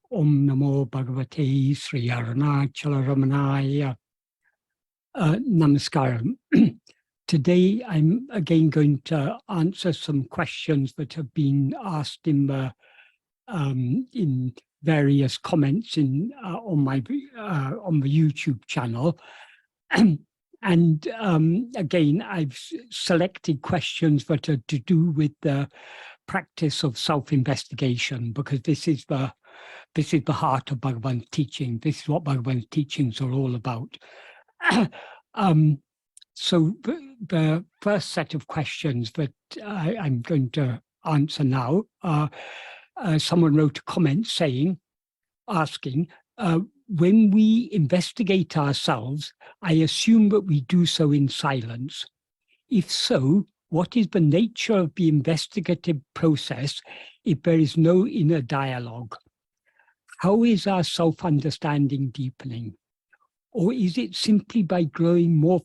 Om Namo Bhagavate Sri Arunachala Ramanaya. Namaskaram. Today I'm again going to answer some questions that have been asked in various comments on the YouTube channel. And again, I've selected questions that are to do with the practice of self-investigation, because this is the heart of Bhagavan's teaching. This is what Bhagavan's teachings are all about. So the first set of questions that I'm going to answer now, someone wrote a comment asking, when we investigate ourselves, I assume that we do so in silence. If so, what is the nature of the investigative process if there is no inner dialogue? How is our self-understanding deepening? Or is it simply by growing more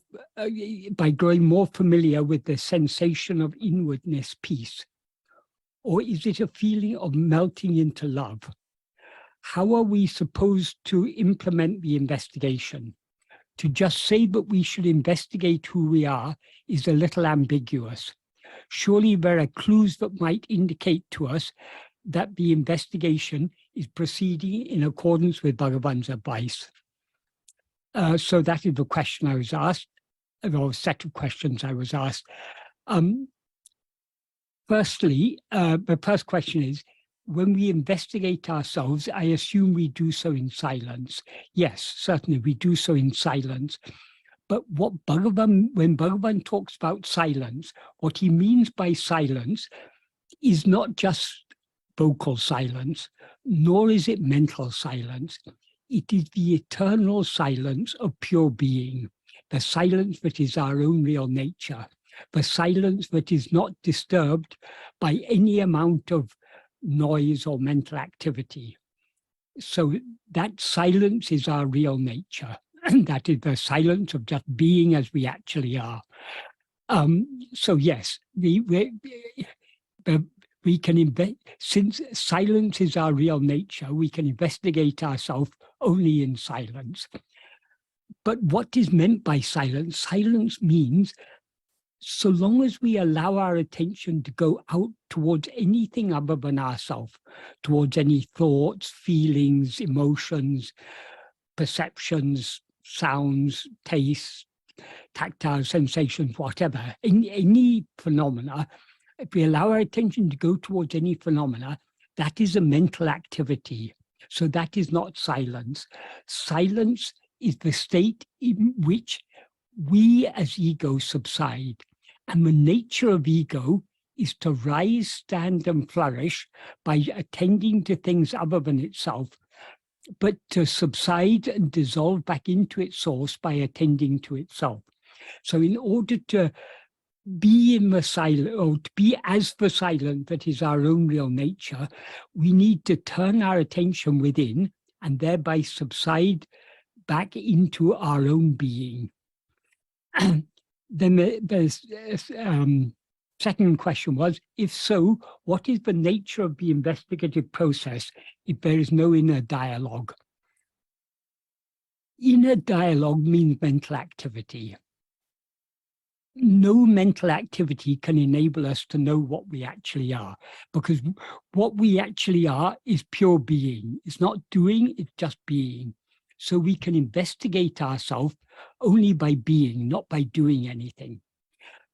familiar with the sensation of inwardness, peace? Or is it a feeling of melting into love? How are we supposed to implement the investigation? To just say that we should investigate who we are is a little ambiguous. Surely there are clues that might indicate to us that the investigation is proceeding in accordance with Bhagavan's advice. So that is the question I was asked, or set of questions I was asked. Firstly, the first question is, when we investigate ourselves, I assume we do so in silence. Yes, certainly we do so in silence. But when Bhagavan talks about silence, what he means by silence is not just vocal silence, nor is it mental silence. It is the eternal silence of pure being, the silence that is our own real nature, the silence that is not disturbed by any amount of noise or mental activity. So that silence is our real nature. And that is the silence of just being as we actually are. So yes, we can since silence is our real nature, we can investigate ourselves only in silence. But what is meant by silence? Silence means so long as we allow our attention to go out towards anything other than ourselves, towards any thoughts, feelings, emotions, perceptions, sounds, tastes, tactile sensations, whatever, any phenomena, if we allow our attention to go towards any phenomena, that is a mental activity. So that is not silence. Silence is the state in which we as ego subside. And the nature of ego is to rise, stand, and flourish by attending to things other than itself, but to subside and dissolve back into its source by attending to itself. So in order to be in the silent, or to be as the silent that is our own real nature, we need to turn our attention within and thereby subside back into our own being. Then the second question was, if so, what is the nature of the investigative process if there is no inner dialogue? Inner dialogue means mental activity. No mental activity can enable us to know what we actually are, because what we actually are is pure being. It's not doing, it's just being. So we can investigate ourselves only by being, not by doing anything.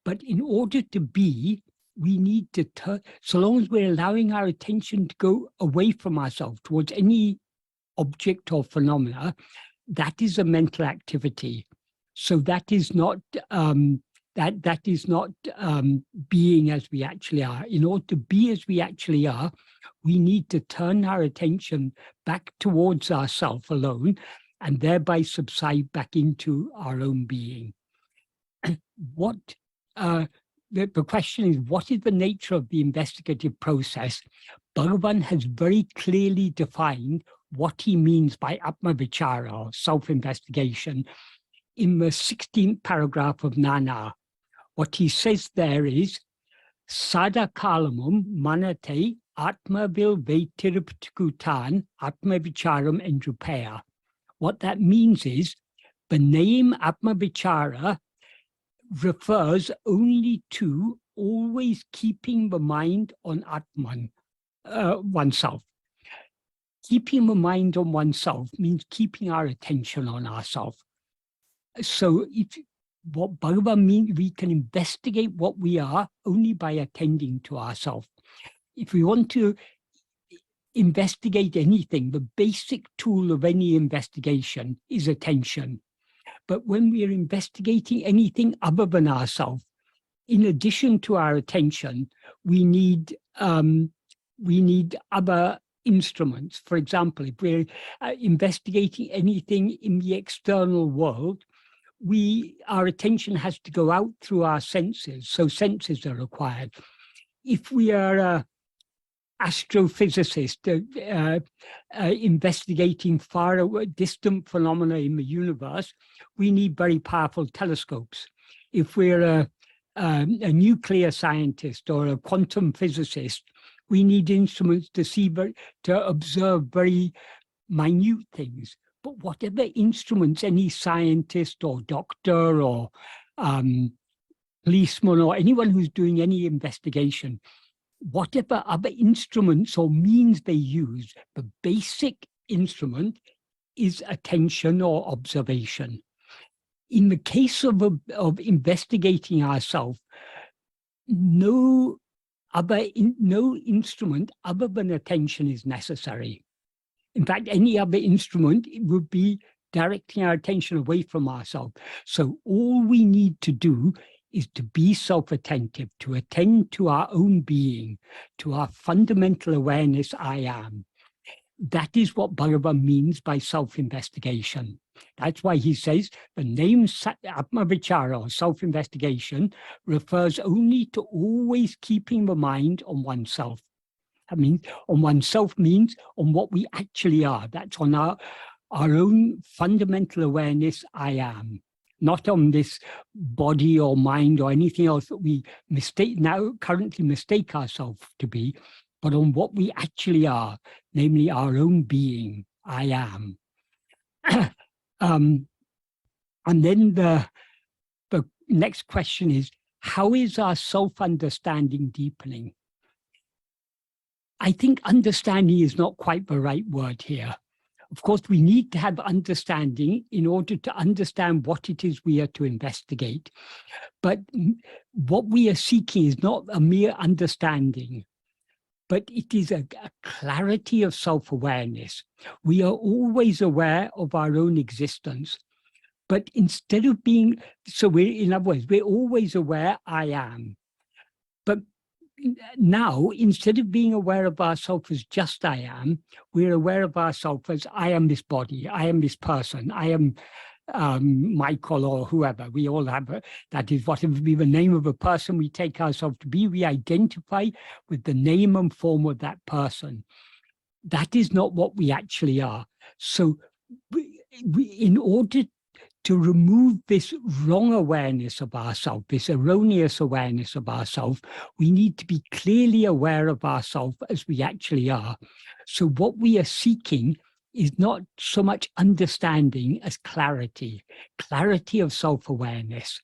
But in order to be, we need to turn, so long as we're allowing our attention to go away from ourselves towards any object or phenomena, that is a mental activity. So that is not being as we actually are. In order to be as we actually are, we need to turn our attention back towards ourself alone and thereby subside back into our own being. The question is, what is the nature of the investigative process? Bhagavan has very clearly defined what he means by Atma-vichara, or self-investigation, in the 16th paragraph of Nana. What he says there is, Sada kalamum manate Atma-vichara Atma-vicharam Endrupaya. What that means is the name Atma-vichara refers only to always keeping the mind on Atman, oneself. Keeping the mind on oneself means keeping our attention on ourselves. So what Bhagavan means, we can investigate what we are only by attending to ourselves. If we want to investigate anything, the basic tool of any investigation is attention. But when we are investigating anything other than ourselves, in addition to our attention, we need other instruments. For example, if we're investigating anything in the external world, our attention has to go out through our senses, so senses are required. If we are astrophysicist investigating far away, distant phenomena in the universe, we need very powerful telescopes. If we're a nuclear scientist or a quantum physicist, we need instruments to observe very minute things. But whatever instruments any scientist or doctor or policeman or anyone who's doing any investigation, whatever other instruments or means they use, the basic instrument is attention or observation. In the case of investigating ourselves, no instrument other than attention is necessary. In fact, any other instrument would be directing our attention away from ourselves. So all we need to do is to be self-attentive, to attend to our own being, to our fundamental awareness, I am. That is what Bhagavan means by self-investigation. That's why he says the name Atma-vichara, or self-investigation, refers only to always keeping the mind on oneself. I mean, on oneself means on what we actually are. That's on our own fundamental awareness, I am. Not on this body or mind or anything else that we currently mistake ourselves to be, but on what we actually are, namely our own being, I am. And then the next question is, how is our self-understanding deepening? I think understanding is not quite the right word here. Of course, we need to have understanding in order to understand what it is we are to investigate. But what we are seeking is not a mere understanding, but it is a clarity of self-awareness. We are always aware of our own existence. But instead of being, in other words, we're always aware, I am. But now, instead of being aware of ourselves as just I am, we're aware of ourselves as I am this body, I am this person, I am Michael or whoever. We all have that is whatever be the name of a person we take ourselves to be, we identify with the name and form of that person. That is not what we actually are. So in order to remove this wrong awareness of ourselves, this erroneous awareness of ourselves, we need to be clearly aware of ourselves as we actually are. So what we are seeking is not so much understanding as clarity of self-awareness.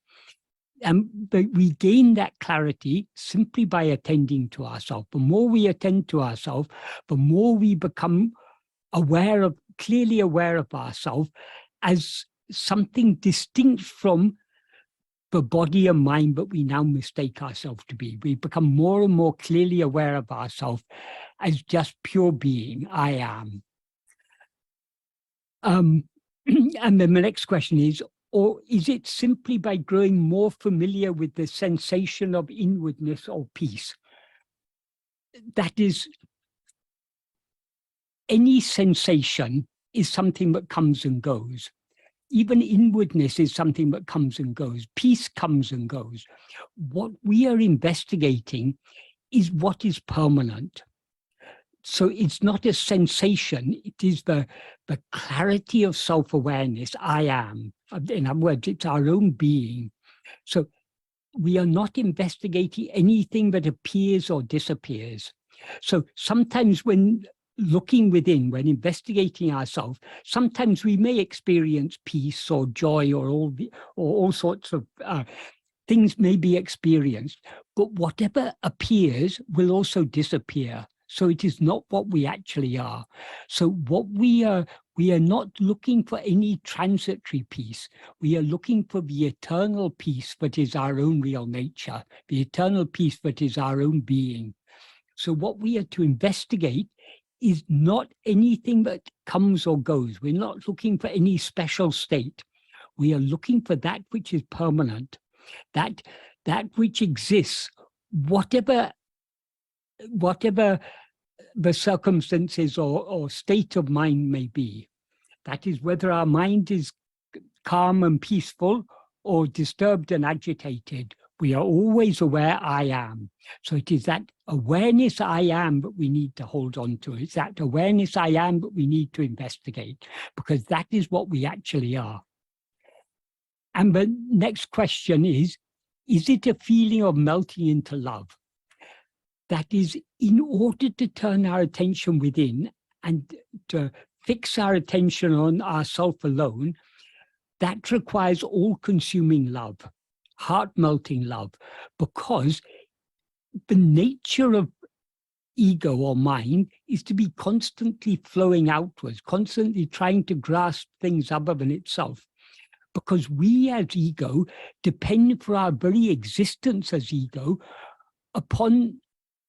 But we gain that clarity simply by attending to ourselves. The more we attend to ourselves, the more we become clearly aware of ourselves as something distinct from the body and mind that we now mistake ourselves to be. We become more and more clearly aware of ourselves as just pure being, I am. And then the next question is, or is it simply by growing more familiar with the sensation of inwardness or peace? That is, any sensation is something that comes and goes. Even inwardness is something that comes and goes. Peace comes and goes. What we are investigating is what is permanent. So it's not a sensation, it is the clarity of self-awareness, I am. In other words, it's our own being. So we are not investigating anything that appears or disappears. So sometimes when looking within, when investigating ourselves, sometimes we may experience peace or joy or all sorts of things may be experienced, but whatever appears will also disappear. So it is not what we actually are. So what we are not looking for any transitory peace. We are looking for the eternal peace that is our own real nature, the eternal peace that is our own being. So what we are to investigate is not anything that comes or goes. We're not looking for any special state. We are looking for that which is permanent, that which exists, whatever the circumstances or state of mind may be. That is whether our mind is calm and peaceful or disturbed and agitated. We are always aware I am. So it is that awareness I am that we need to hold on to. It's that awareness I am that we need to investigate, because that is what we actually are. And the next question is it a feeling of melting into love? That is, in order to turn our attention within and to fix our attention on ourself alone, that requires all-consuming love, heart-melting love, because the nature of ego or mind is to be constantly flowing outwards, constantly trying to grasp things other than itself. Because we as ego depend for our very existence as ego upon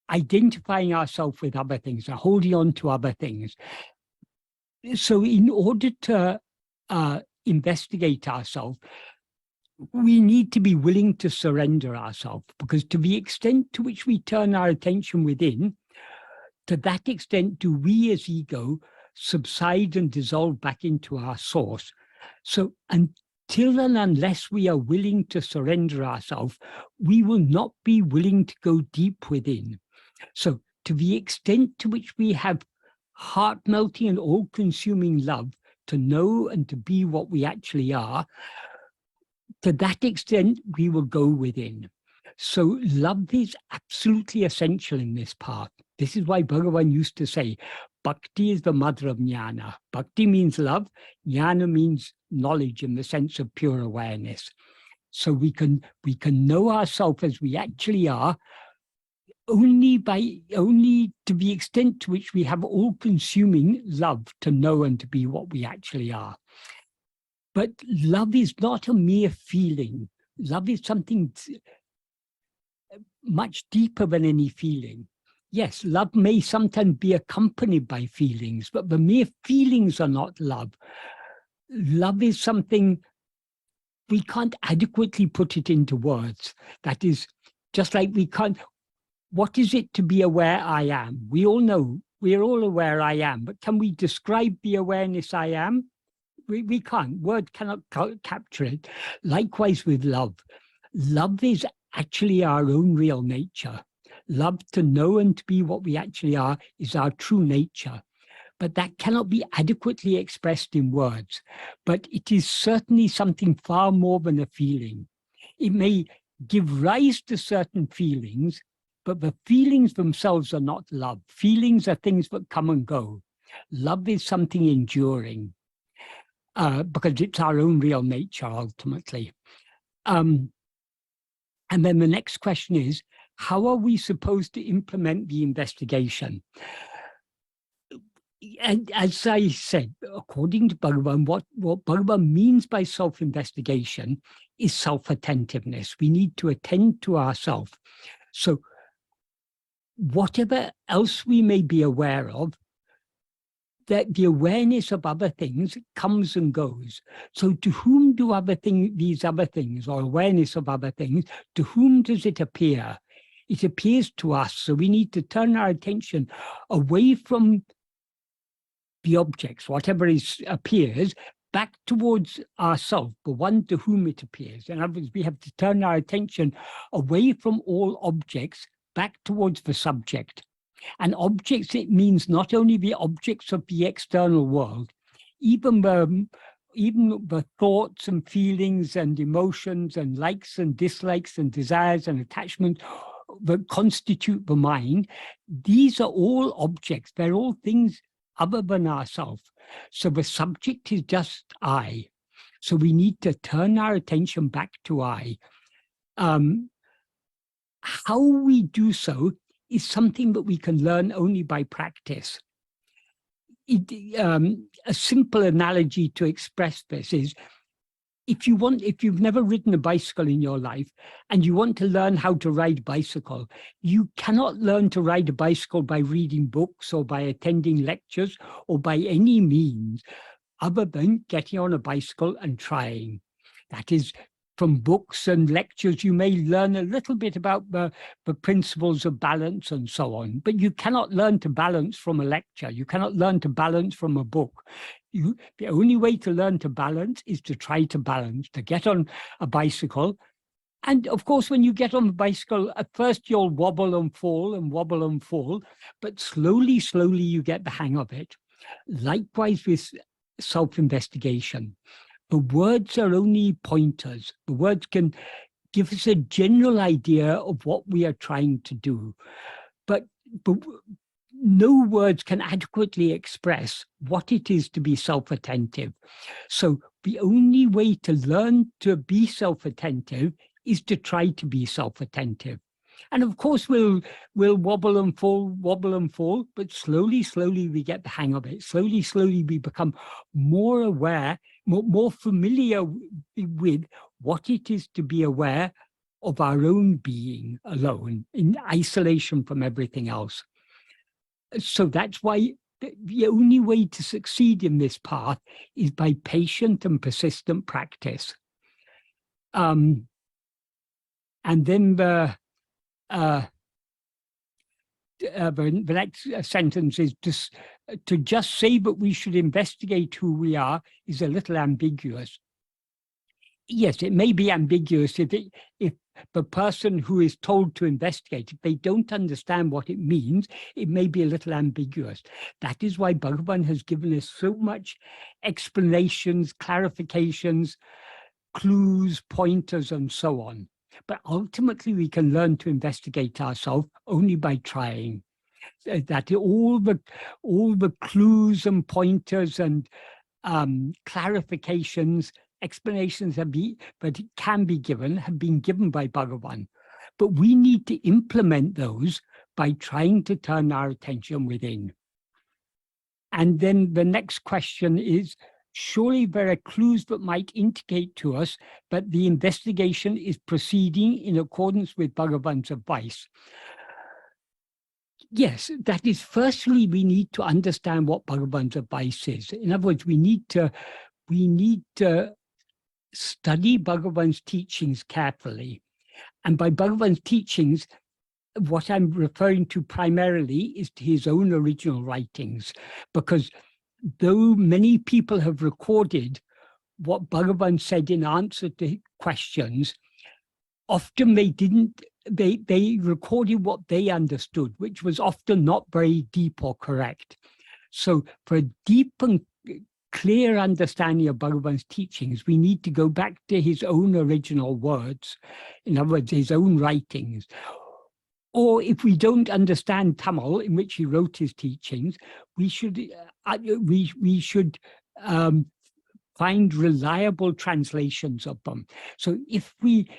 identifying ourselves with other things and holding on to other things. So in order to investigate ourselves, we need to be willing to surrender ourselves, because to the extent to which we turn our attention within, to that extent do we as ego subside and dissolve back into our source. So until and unless we are willing to surrender ourselves, we will not be willing to go deep within. So to the extent to which we have heart-melting and all-consuming love to know and to be what we actually are, to that extent we will go within. So love is absolutely essential in this path. This is why Bhagavan used to say, Bhakti is the mother of jnana. Bhakti means love, jnana means knowledge in the sense of pure awareness. So we can know ourselves as we actually are only to the extent to which we have all-consuming love to know and to be what we actually are. But love is not a mere feeling. Love is something much deeper than any feeling. Yes, love may sometimes be accompanied by feelings, but the mere feelings are not love. Love is something we can't adequately put it into words. That is, just like we can't. What is it to be aware I am? We all know, we're all aware I am, but can we describe the awareness I am? We can't. Word cannot capture it. Likewise with love. Love is actually our own real nature. Love, to know and to be what we actually are, is our true nature. But that cannot be adequately expressed in words. But it is certainly something far more than a feeling. It may give rise to certain feelings, but the feelings themselves are not love. Feelings are things that come and go. Love is something enduring, because it's our own real nature, ultimately. And then the next question is, how are we supposed to implement the investigation? And as I said, according to Bhagavan, what Bhagavan means by self-investigation is self-attentiveness. We need to attend to ourselves. So whatever else we may be aware of, that the awareness of other things comes and goes. So to whom do these other things, or awareness of other things, to whom does it appear? It appears to us. So we need to turn our attention away from the objects, whatever appears, back towards ourselves, the one to whom it appears. In other words, we have to turn our attention away from all objects, back towards the subject. And objects, it means not only the objects of the external world, even the thoughts and feelings and emotions and likes and dislikes and desires and attachments, that constitute the mind, these are all objects. They're all things other than ourselves. So the subject is just I. So we need to turn our attention back to I. How we do so is something that we can learn only by practice. A simple analogy to express this is, if you've never ridden a bicycle in your life and you want to learn how to ride a bicycle, you cannot learn to ride a bicycle by reading books or by attending lectures or by any means other than getting on a bicycle and trying. That is, from books and lectures, you may learn a little bit about the principles of balance and so on, but you cannot learn to balance from a lecture. You cannot learn to balance from a book. The only way to learn to balance is to try to balance, to get on a bicycle. And of course, when you get on the bicycle, at first you'll wobble and fall, but slowly, slowly you get the hang of it. Likewise with self-investigation. The words are only pointers. The words can give us a general idea of what we are trying to do, but no words can adequately express what it is to be self-attentive. So the only way to learn to be self-attentive is to try to be self-attentive. And of course, we'll wobble and fall, but slowly, slowly we get the hang of it. Slowly, slowly we become more aware, more familiar with what it is to be aware of our own being alone, in isolation from everything else. So that's why the only way to succeed in this path is by patient and persistent practice. And then the next sentence is to just say that we should investigate who we are is a little ambiguous. Yes, it may be ambiguous if the person who is told to investigate, if they don't understand what it means, it may be a little ambiguous. That is why Bhagavan has given us so much explanations, clarifications, clues, pointers, and so on. But ultimately, we can learn to investigate ourselves only by trying. That all the clues and pointers and clarifications, explanations that can be given have been given by Bhagavan. But we need to implement those by trying to turn our attention within. And then the next question is, surely there are clues that might indicate to us that the investigation is proceeding in accordance with Bhagavan's advice. Yes, that is, firstly, we need to understand what Bhagavan's advice is. In other words, we need to study Bhagavan's teachings carefully. And by Bhagavan's teachings, what I'm referring to primarily is to his own original writings, because though many people have recorded what Bhagavan said in answer to questions, often they recorded what they understood, which was often not very deep or correct. So for a deep and clear understanding of Bhagavan's teachings, we need to go back to his own original words, in other words, his own writings. Or if we don't understand Tamil, in which he wrote his teachings, we should find reliable translations of them. So if we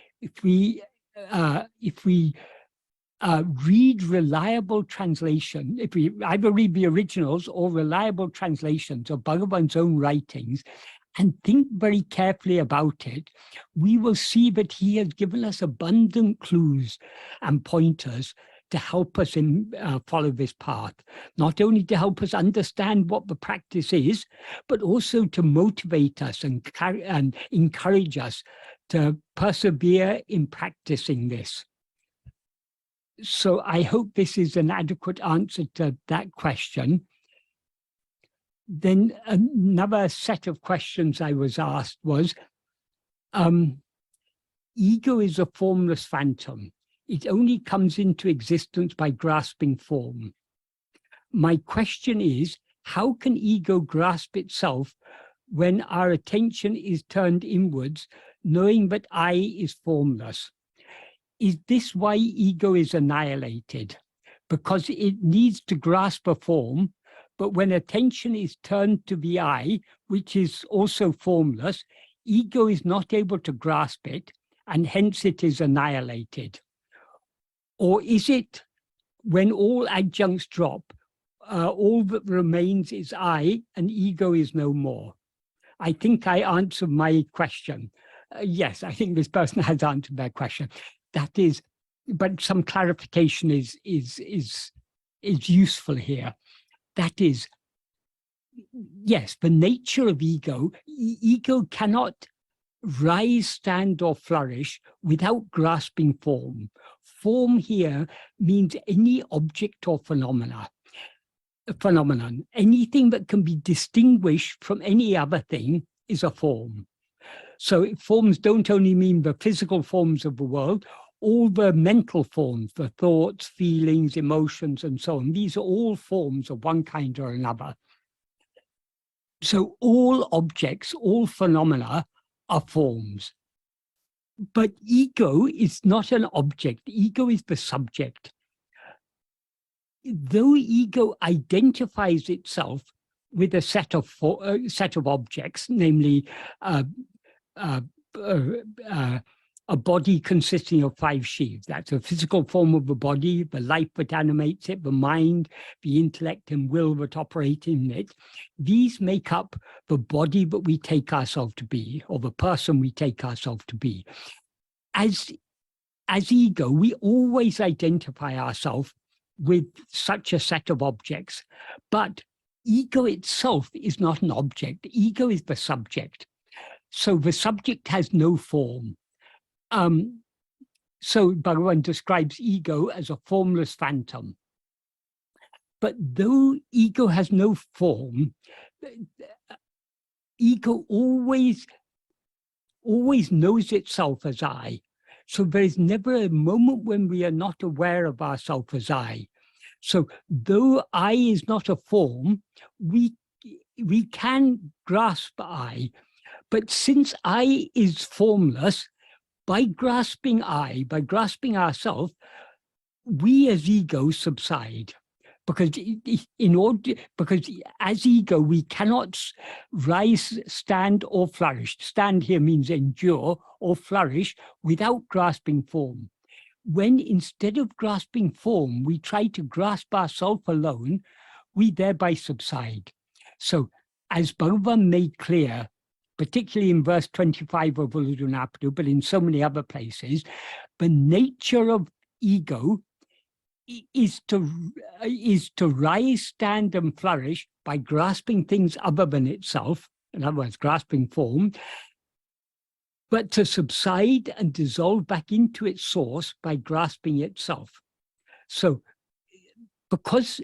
read reliable translation, if we either read the originals or reliable translations of Bhagavan's own writings and think very carefully about it, we will see that he has given us abundant clues and pointers to help us follow this path, not only to help us understand what the practice is, but also to motivate us and encourage us to persevere in practicing this. So I hope this is an adequate answer to that question. Then another set of questions I was asked was, ego is a formless phantom. It only comes into existence by grasping form. My question is, how can ego grasp itself when our attention is turned inwards, knowing that I is formless? Is this why ego is annihilated? Because it needs to grasp a form, but when attention is turned to the I, which is also formless, ego is not able to grasp it, and hence it is annihilated. Or is it when all adjuncts drop, all that remains is I, and ego is no more? I think I answered my question. Yes, I think this person has answered their question. That is, but some clarification is useful here. That is, yes, the nature of ego, ego cannot rise, stand, or flourish without grasping form. Form here means any object or phenomenon. Anything that can be distinguished from any other thing is a form. So forms don't only mean the physical forms of the world, all the mental forms, the thoughts, feelings, emotions, and so on. These are all forms of one kind or another. So all objects, all phenomena are forms. But ego is not an object. Ego is the subject. Though ego identifies itself with a set of objects, namely a body consisting of 5 sheaths. That's a physical form of the body, the life that animates it, the mind, the intellect and will that operate in it. These make up the body that we take ourselves to be, or the person we take ourselves to be. As ego, we always identify ourselves with such a set of objects, but ego itself is not an object. Ego is the subject. So the subject has no form. So Bhagavan describes ego as a formless phantom. But though ego has no form, ego always knows itself as I. So there is never a moment when we are not aware of ourselves as I. So though I is not a form, we can grasp I. But since I is formless, by grasping I, by grasping ourselves, we as ego subside. Because because as ego, we cannot rise, stand, or flourish. Stand here means endure, or flourish without grasping form. When instead of grasping form, we try to grasp ourselves alone, we thereby subside. So as Bhagavan made clear, particularly in verse 25 of Uludunapadu, but in so many other places, the nature of ego is to rise, stand, and flourish by grasping things other than itself, in other words, grasping form, but to subside and dissolve back into its source by grasping itself. So, because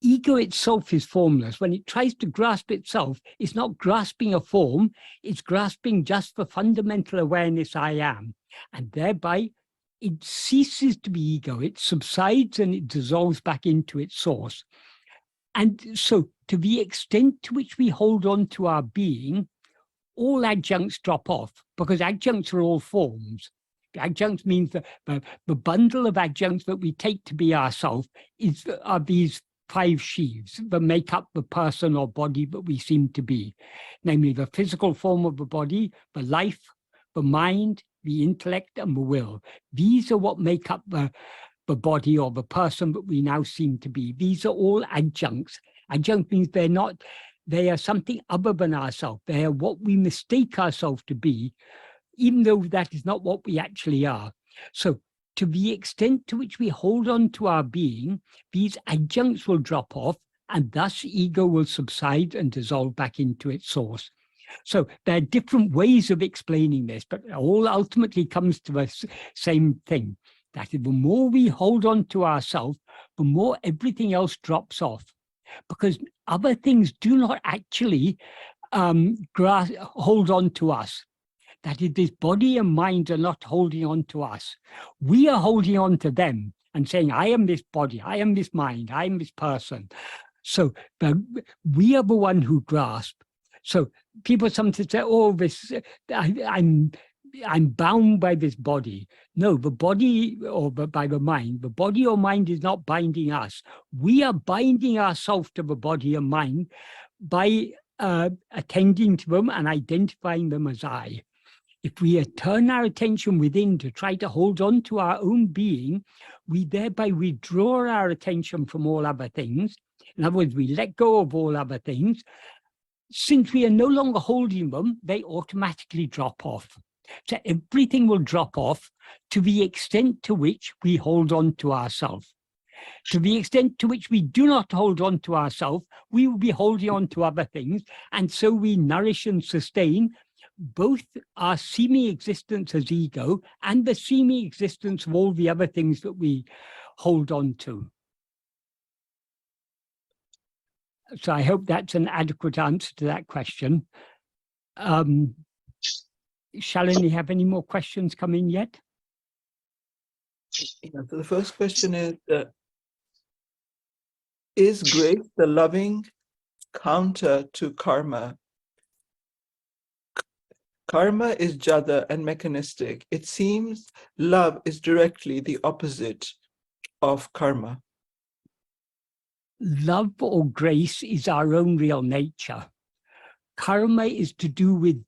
ego itself is formless, when it tries to grasp itself, it's not grasping a form, it's grasping just the fundamental awareness I am. And thereby, it ceases to be ego, it subsides and it dissolves back into its source. And so, to the extent to which we hold on to our being, all adjuncts drop off, because adjuncts are all forms. Adjuncts means that the bundle of adjuncts that we take to be ourselves are these 5 sheaths that make up the person or body that we seem to be, namely the physical form of the body, the life, the mind, the intellect, and the will. These are what make up the body or the person that we now seem to be. These are all adjuncts. Adjunct means they are something other than ourselves. They are what we mistake ourselves to be, even though that is not what we actually are. So to the extent to which we hold on to our being, these adjuncts will drop off, and thus ego will subside and dissolve back into its source. So there are different ways of explaining this, but it all ultimately comes to the same thing. That is, the more we hold on to ourselves, the more everything else drops off. Because other things do not actually hold on to us. That is, this body and mind are not holding on to us. We are holding on to them and saying, I am this body, I am this mind, I am this person. So we are the one who grasp. So people sometimes say, oh, I'm I'm bound by this body. No, the body, or by the mind. The body or mind is not binding us. We are binding ourselves to the body and mind by attending to them and identifying them as I. If we turn our attention within to try to hold on to our own being, we thereby withdraw our attention from all other things. In other words, we let go of all other things. Since we are no longer holding them, they automatically drop off. So everything will drop off to the extent to which we hold on to ourselves. To the extent to which we do not hold on to ourselves, we will be holding on to other things. And so we nourish and sustain both our seeming existence as ego and the seeming existence of all the other things that we hold on to. So I hope that's an adequate answer to that question. Shalini, have any more questions come in yet? Yeah, so the first question is grace the loving counter to karma? Karma is jada and mechanistic. It seems love is directly the opposite of karma. Love or grace is our own real nature. Karma is to do with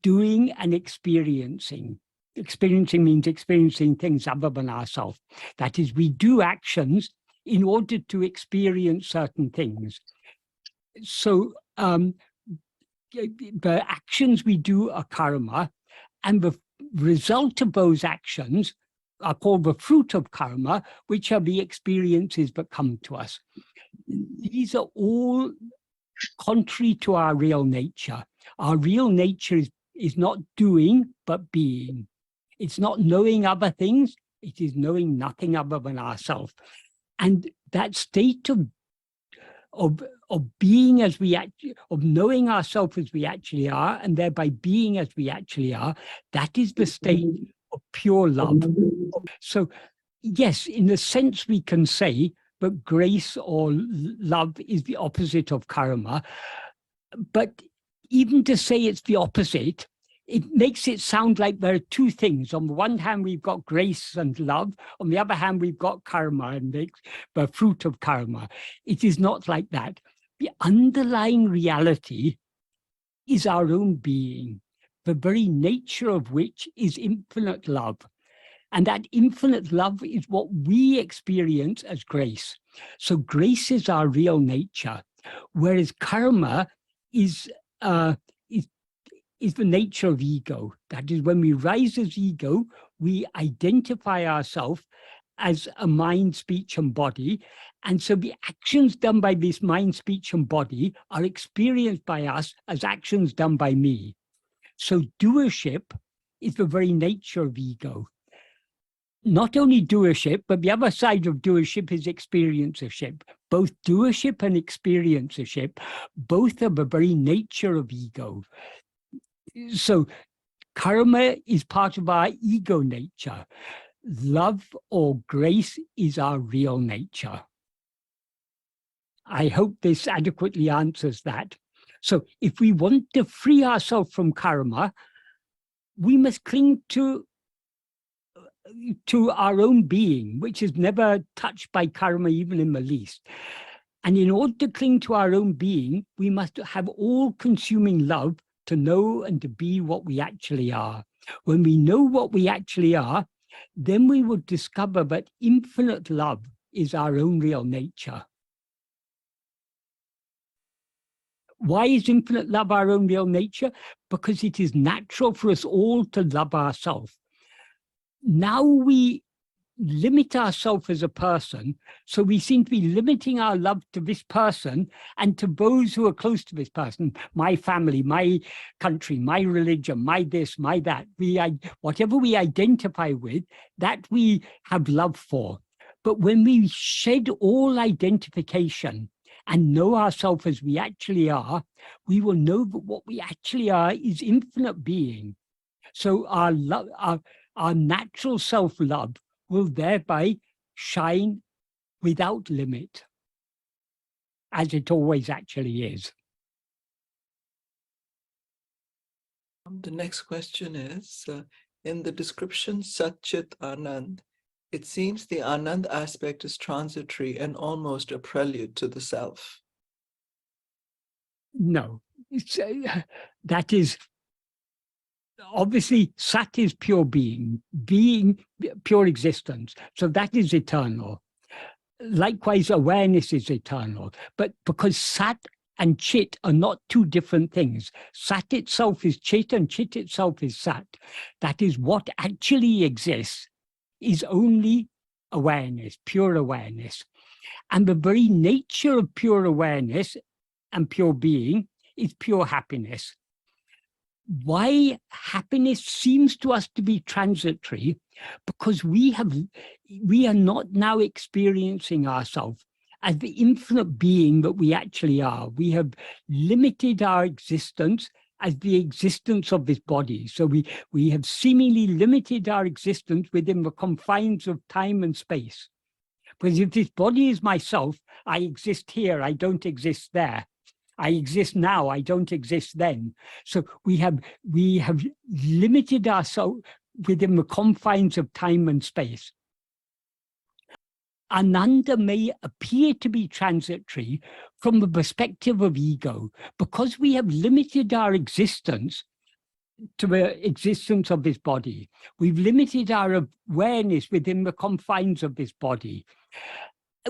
doing and experiencing. Experiencing means experiencing things other than ourselves. That is, we do actions in order to experience certain things. So the actions we do are karma, and the result of those actions are called the fruit of karma, which are the experiences that come to us. These are all contrary to our real nature. Our real nature is not doing, but being. It's not knowing other things. It is knowing nothing other than ourselves. And that state of being as we actually, of knowing ourselves as we actually are, and thereby being as we actually are, that is the state of pure love. So yes, in a sense we can say that grace or love is the opposite of karma. But even to say it's the opposite, it makes it sound like there are two things. On the one hand, we've got grace and love. On the other hand, we've got karma and the fruit of karma. It is not like that. The underlying reality is our own being, the very nature of which is infinite love. And that infinite love is what we experience as grace. So grace is our real nature, whereas karma is the nature of ego. That is, when we rise as ego, we identify ourselves as a mind, speech, and body. And so the actions done by this mind, speech, and body are experienced by us as actions done by me. So doership is the very nature of ego. Not only doership, but the other side of doership is experiencership. Both doership and experiencership, both are the very nature of ego. So karma is part of our ego nature. Love or grace is our real nature. I hope this adequately answers that. So if we want to free ourselves from karma, we must cling to our own being, which is never touched by karma, even in the least. And in order to cling to our own being, we must have all-consuming love to know and to be what we actually are. When we know what we actually are, then we will discover that infinite love is our own real nature. Why is infinite love our own real nature? Because it is natural for us all to love ourselves. Now we limit ourselves as a person, so we seem to be limiting our love to this person and to those who are close to this person, my family, my country, my religion, my this, my that. Whatever we identify with, that we have love for. But when we shed all identification and know ourselves as we actually are, we will know that what we actually are is infinite being. So our natural self-love will thereby shine without limit, as it always actually is. The next question is, in the description Sat Chit Anand, it seems the Anand aspect is transitory and almost a prelude to the self. No, that is obviously Sat is pure being, pure existence. So that is eternal. Likewise, awareness is eternal. But because Sat and Chit are not two different things, Sat itself is Chit and Chit itself is Sat. That is what actually exists is only awareness, pure awareness. And the very nature of pure awareness and pure being is pure happiness. Why happiness seems to us to be transitory, because we are not now experiencing ourselves as the infinite being that we actually are. We have limited our existence as the existence of this body. So we have seemingly limited our existence within the confines of time and space. Because if this body is myself, I exist here, I don't exist there. I exist now, I don't exist then. So we have limited ourselves within the confines of time and space. Ananda may appear to be transitory from the perspective of ego, because we have limited our existence to the existence of this body. We've limited our awareness within the confines of this body.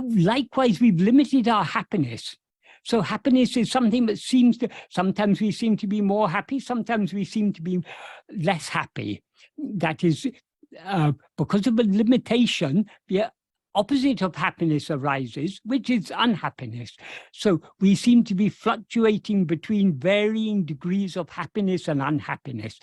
Likewise, we've limited our happiness. So happiness is something that sometimes we seem to be more happy, sometimes we seem to be less happy. That is because of a limitation, the opposite of happiness arises, which is unhappiness. So we seem to be fluctuating between varying degrees of happiness and unhappiness.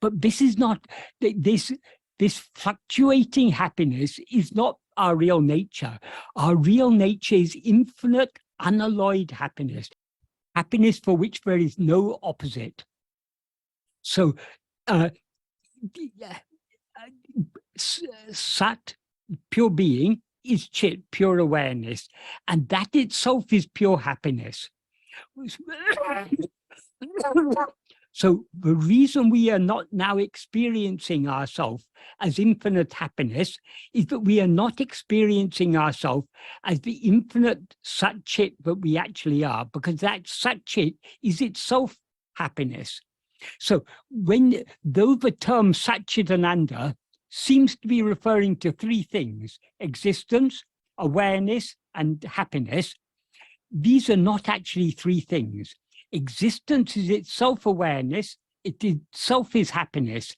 But this is not, this fluctuating happiness is not our real nature. Our real nature is infinite, unalloyed happiness, happiness for which there is no opposite. So Sat, pure being, is Chit, pure awareness, and that itself is pure happiness. So the reason we are not now experiencing ourselves as infinite happiness is that we are not experiencing ourselves as the infinite Sat Chit that we actually are, because that Sat Chit is itself happiness. So though the term Sat Chit Ananda seems to be referring to three things: existence, awareness, and happiness, these are not actually three things. Existence is itself awareness, it itself is happiness.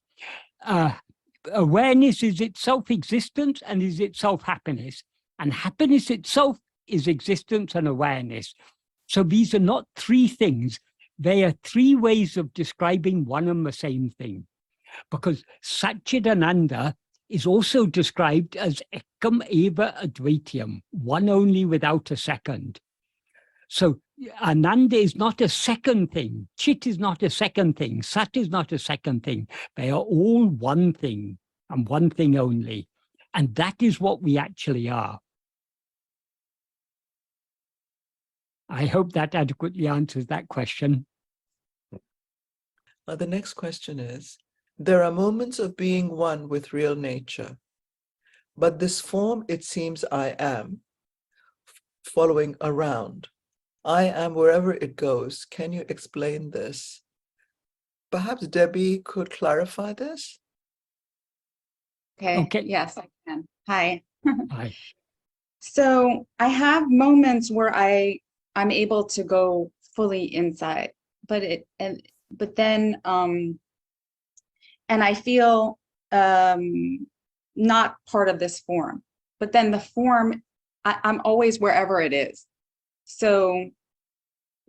Awareness is itself existence and is itself happiness. And happiness itself is existence and awareness. So these are not three things. They are three ways of describing one and the same thing. Because Satchidananda is also described as ekam eva advaitiyam, one only without a second. So Ananda is not a second thing. Chit is not a second thing. Sat is not a second thing. They are all one thing and one thing only. And that is what we actually are. I hope that adequately answers that question. The next question is, there are moments of being one with real nature, but this form, it seems I am, following around. I am wherever it goes. Can you explain this? Perhaps Debbie could clarify this? Okay. Yes, I can. Hi. Hi. So I have moments where I'm able to go fully inside, but then and I feel not part of this form. But then the form, I'm always wherever it is. So,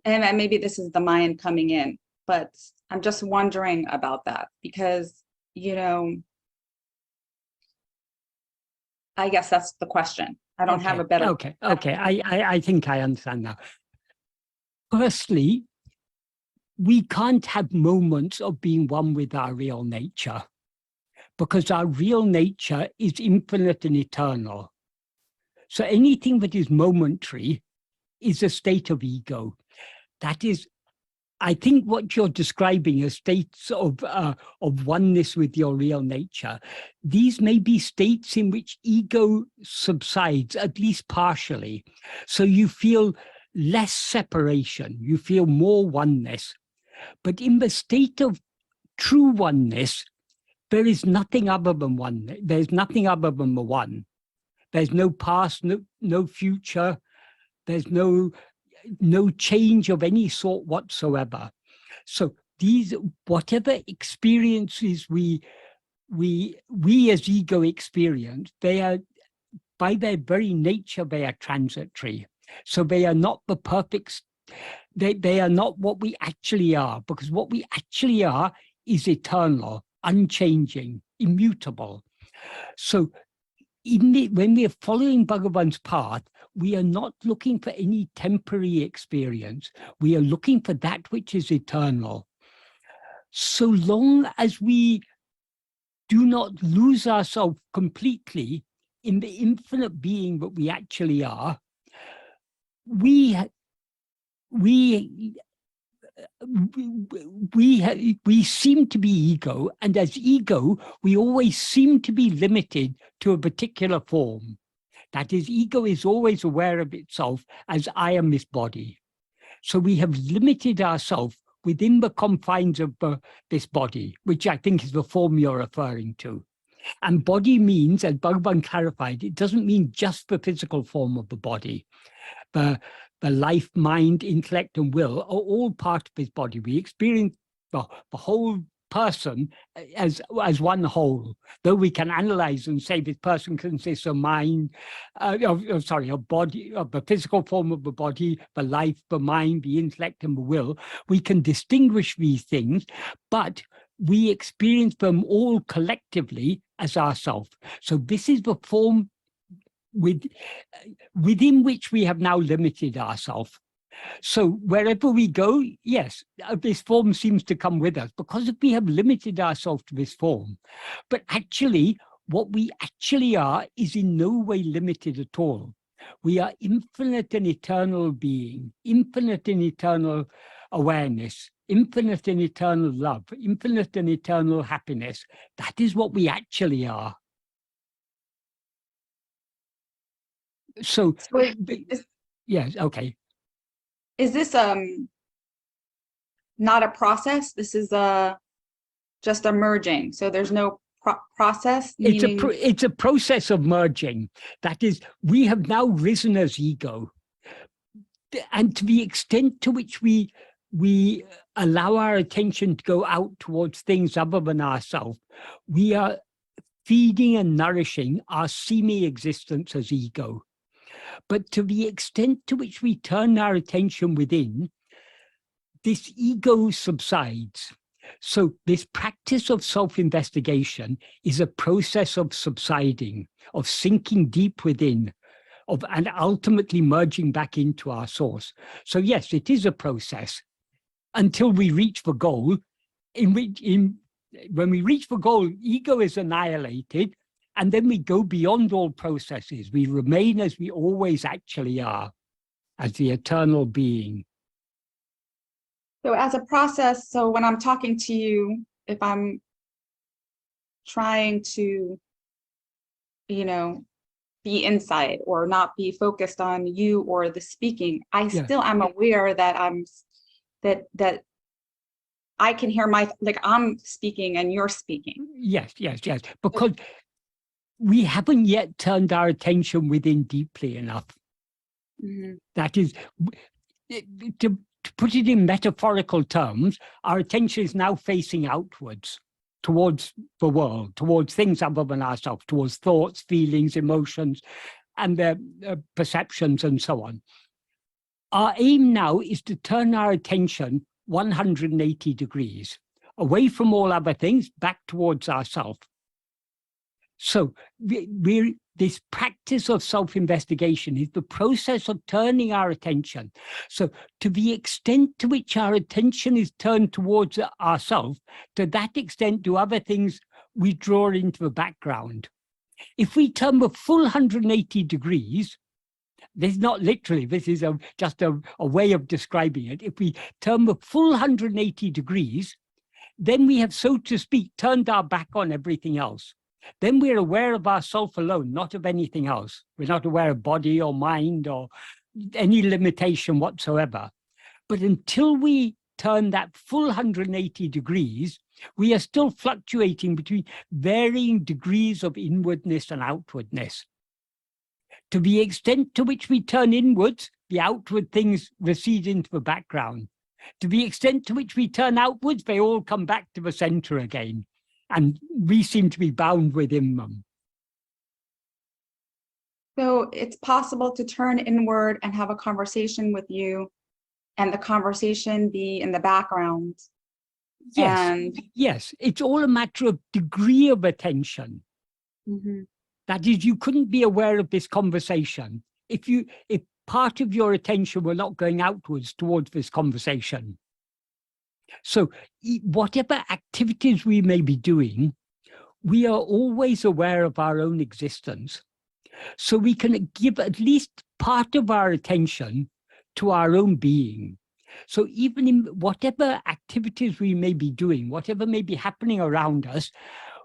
and maybe this is the mind coming in, but I'm just wondering about that because, you know, I guess that's the question. I don't have a better. Okay. I think I understand now. Firstly, we can't have moments of being one with our real nature, because our real nature is infinite and eternal. So anything that is momentary is a state of ego. That is I think what you're describing as states of oneness with your real nature, these may be states in which ego subsides, at least partially. So you feel less separation, you feel more oneness. But in the state of true oneness, there is nothing other than one. There's nothing other than the one. There's no past, no future. There's no change of any sort whatsoever. So these, whatever experiences we as ego experience, they are, by their very nature, they are transitory. So they are not the perfect, they are not what we actually are, because what we actually are is eternal, unchanging, immutable. So when we are following Bhagavan's path, we are not looking for any temporary experience. We are looking for that which is eternal. So long as we do not lose ourselves completely in the infinite being that we actually are, we seem to be ego, and as ego, we always seem to be limited to a particular form. That is, ego is always aware of itself as I am this body. So we have limited ourselves within the confines of this body, which I think is the form you're referring to. And body means, as Bhagavan clarified, it doesn't mean just the physical form of the body. The life, mind, intellect, and will are all part of his body. We experience the whole person as one whole, though we can analyze and say this person consists of mind, of body, of the physical form of the body, the life, the mind, the intellect, and the will. We can distinguish these things, but we experience them all collectively as ourself. So this is the form within which we have now limited ourselves. So wherever we go, yes, this form seems to come with us because we have limited ourselves to this form. But actually, what we actually are is in no way limited at all. We are infinite and eternal being, infinite and eternal awareness, infinite and eternal love, infinite and eternal happiness. That is what we actually are. So yes, okay. Is this not a process? This is just a merging. So there's no process. Meaning... It's a process of merging. That is, we have now risen as ego, and to the extent to which we allow our attention to go out towards things other than ourselves, we are feeding and nourishing our semi-existence as ego. But to the extent to which we turn our attention within, this ego subsides. So this practice of self-investigation is a process of subsiding, of sinking deep within, and ultimately merging back into our source. So yes, it is a process until we reach the goal, when we reach the goal, ego is annihilated, and then we go beyond all processes. We remain as we always actually are, as the eternal being. So as a process, so when I'm talking to you, if I'm trying to, be inside or not be focused on you or the speaking, I still am aware that that I can hear I'm speaking and you're speaking. Yes, because we haven't yet turned our attention within deeply enough. Mm-hmm. That is, to put it in metaphorical terms, our attention is now facing outwards, towards the world, towards things other than ourselves, towards thoughts, feelings, emotions, and their perceptions and so on. Our aim now is to turn our attention 180 degrees, away from all other things, back towards ourselves. So this practice of self-investigation is the process of turning our attention. So to the extent to which our attention is turned towards ourselves, to that extent do other things withdraw into the background. If we turn the full 180 degrees, This is not literally, this is just a way of describing it. If we turn the full 180 degrees, then we have, so to speak, turned our back on everything else. Then we're aware of ourself alone, not of anything else. We're not aware of body or mind or any limitation whatsoever. But until we turn that full 180 degrees, we are still fluctuating between varying degrees of inwardness and outwardness. To the extent to which we turn inwards, the outward things recede into the background. To the extent to which we turn outwards, they all come back to the center again. And we seem to be bound within them. So it's possible to turn inward and have a conversation with you, and the conversation be in the background. Yes, And yes, it's all a matter of degree of attention. Mhm. That is, you couldn't be aware of this conversation if part of your attention were not going outwards towards this conversation. So whatever activities we may be doing, we are always aware of our own existence. So we can give at least part of our attention to our own being. So even in whatever activities we may be doing, whatever may be happening around us,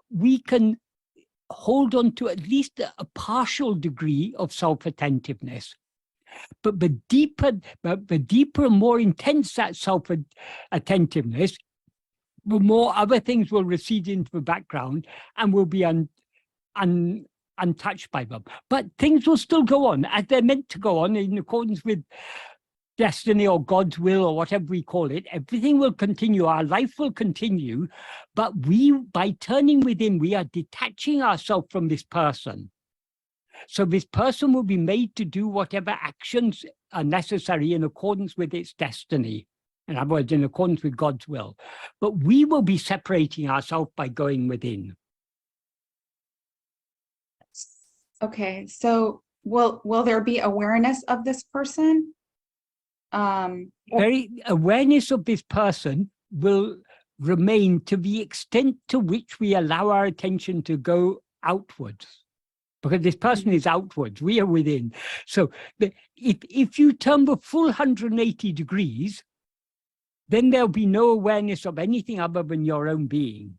we can hold on to at least a partial degree of self-attentiveness. But the deeper and more intense that self-attentiveness, the more other things will recede into the background and will be untouched by them. But things will still go on as they're meant to go on in accordance with destiny or God's will or whatever we call it. Everything will continue, our life will continue, but by turning within, we are detaching ourselves from this person. So this person will be made to do whatever actions are necessary in accordance with its destiny. In other words, in accordance with God's will. But we will be separating ourselves by going within. Okay, so will there be awareness of this person? Very awareness of this person will remain to the extent to which we allow our attention to go outwards. Because this person is outwards, we are within. So if you turn the full 180 degrees, then there'll be no awareness of anything other than your own being.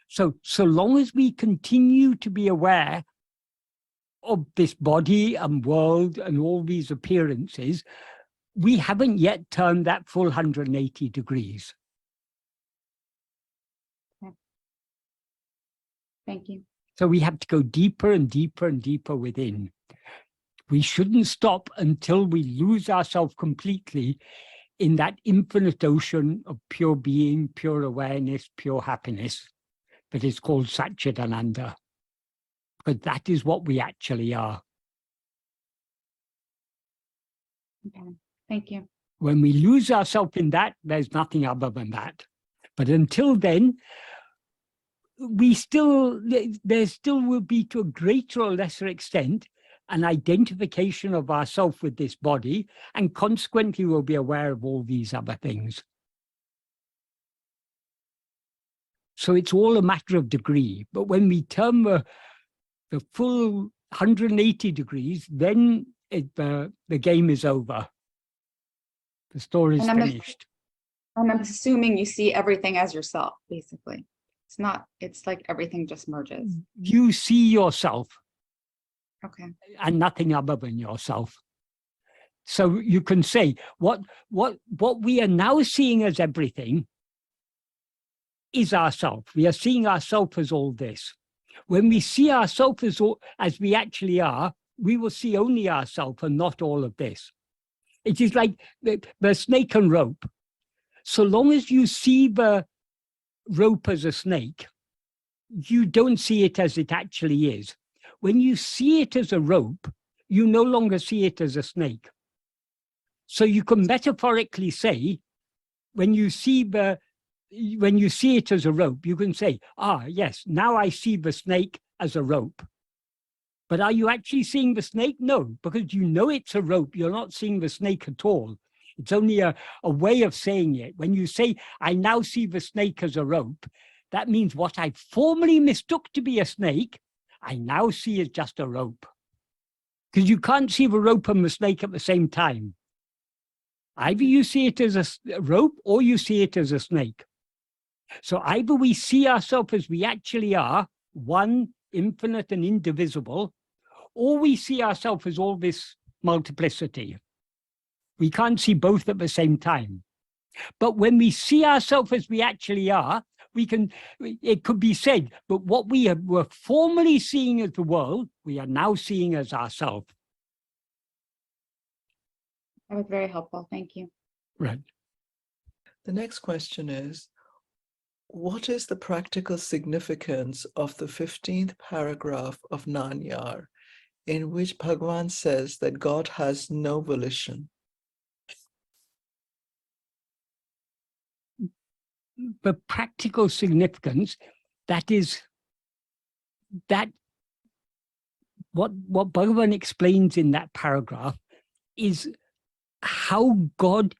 So long as we continue to be aware of this body and world and all these appearances, we haven't yet turned that full 180 degrees. Okay. Thank you. So we have to go deeper and deeper and deeper within. We shouldn't stop until we lose ourselves completely in that infinite ocean of pure being, pure awareness, pure happiness that is called Satchidananda. But that is what we actually are. Okay. Thank you. When we lose ourselves in that, there's nothing other than that. But until then, there still will be, to a greater or lesser extent, an identification of ourself with this body, and consequently we'll be aware of all these other things. So it's all a matter of degree. But when we turn the full 180 degrees, then the game is over. The story is finished. And I'm assuming you see everything as yourself, basically. It's like everything just merges. You see yourself. Okay. And nothing other than yourself. So you can say what we are now seeing as everything is ourself. We are seeing ourself as all this. When we see ourself as we actually are, we will see only ourself and not all of this. It is like the snake and rope. So long as you see the rope as a snake, you don't see it as it actually is. When you see it as a rope, you no longer see it as a snake. So you can metaphorically say, when you see it as a rope, you can say, yes, now I see the snake as a rope. But are you actually seeing the snake? No, because you know it's a rope. You're not seeing the snake at all. It's only a way of saying it. When you say, I now see the snake as a rope, that means what I formerly mistook to be a snake, I now see as just a rope. because you can't see the rope and the snake at the same time. Either you see it as a rope or you see it as a snake. So either we see ourselves as we actually are, one, infinite and indivisible, or we see ourselves as all this multiplicity. We can't see both at the same time. But when we see ourselves as we actually are, it could be said, but what we were formerly seeing as the world, we are now seeing as ourselves. That was very helpful. Thank you. Right. The next question is, what is the practical significance of the 15th paragraph of Nanyar, in which Bhagavan says that God has no volition? The practical significance, that is, that what Bhagavan explains in that paragraph is how God,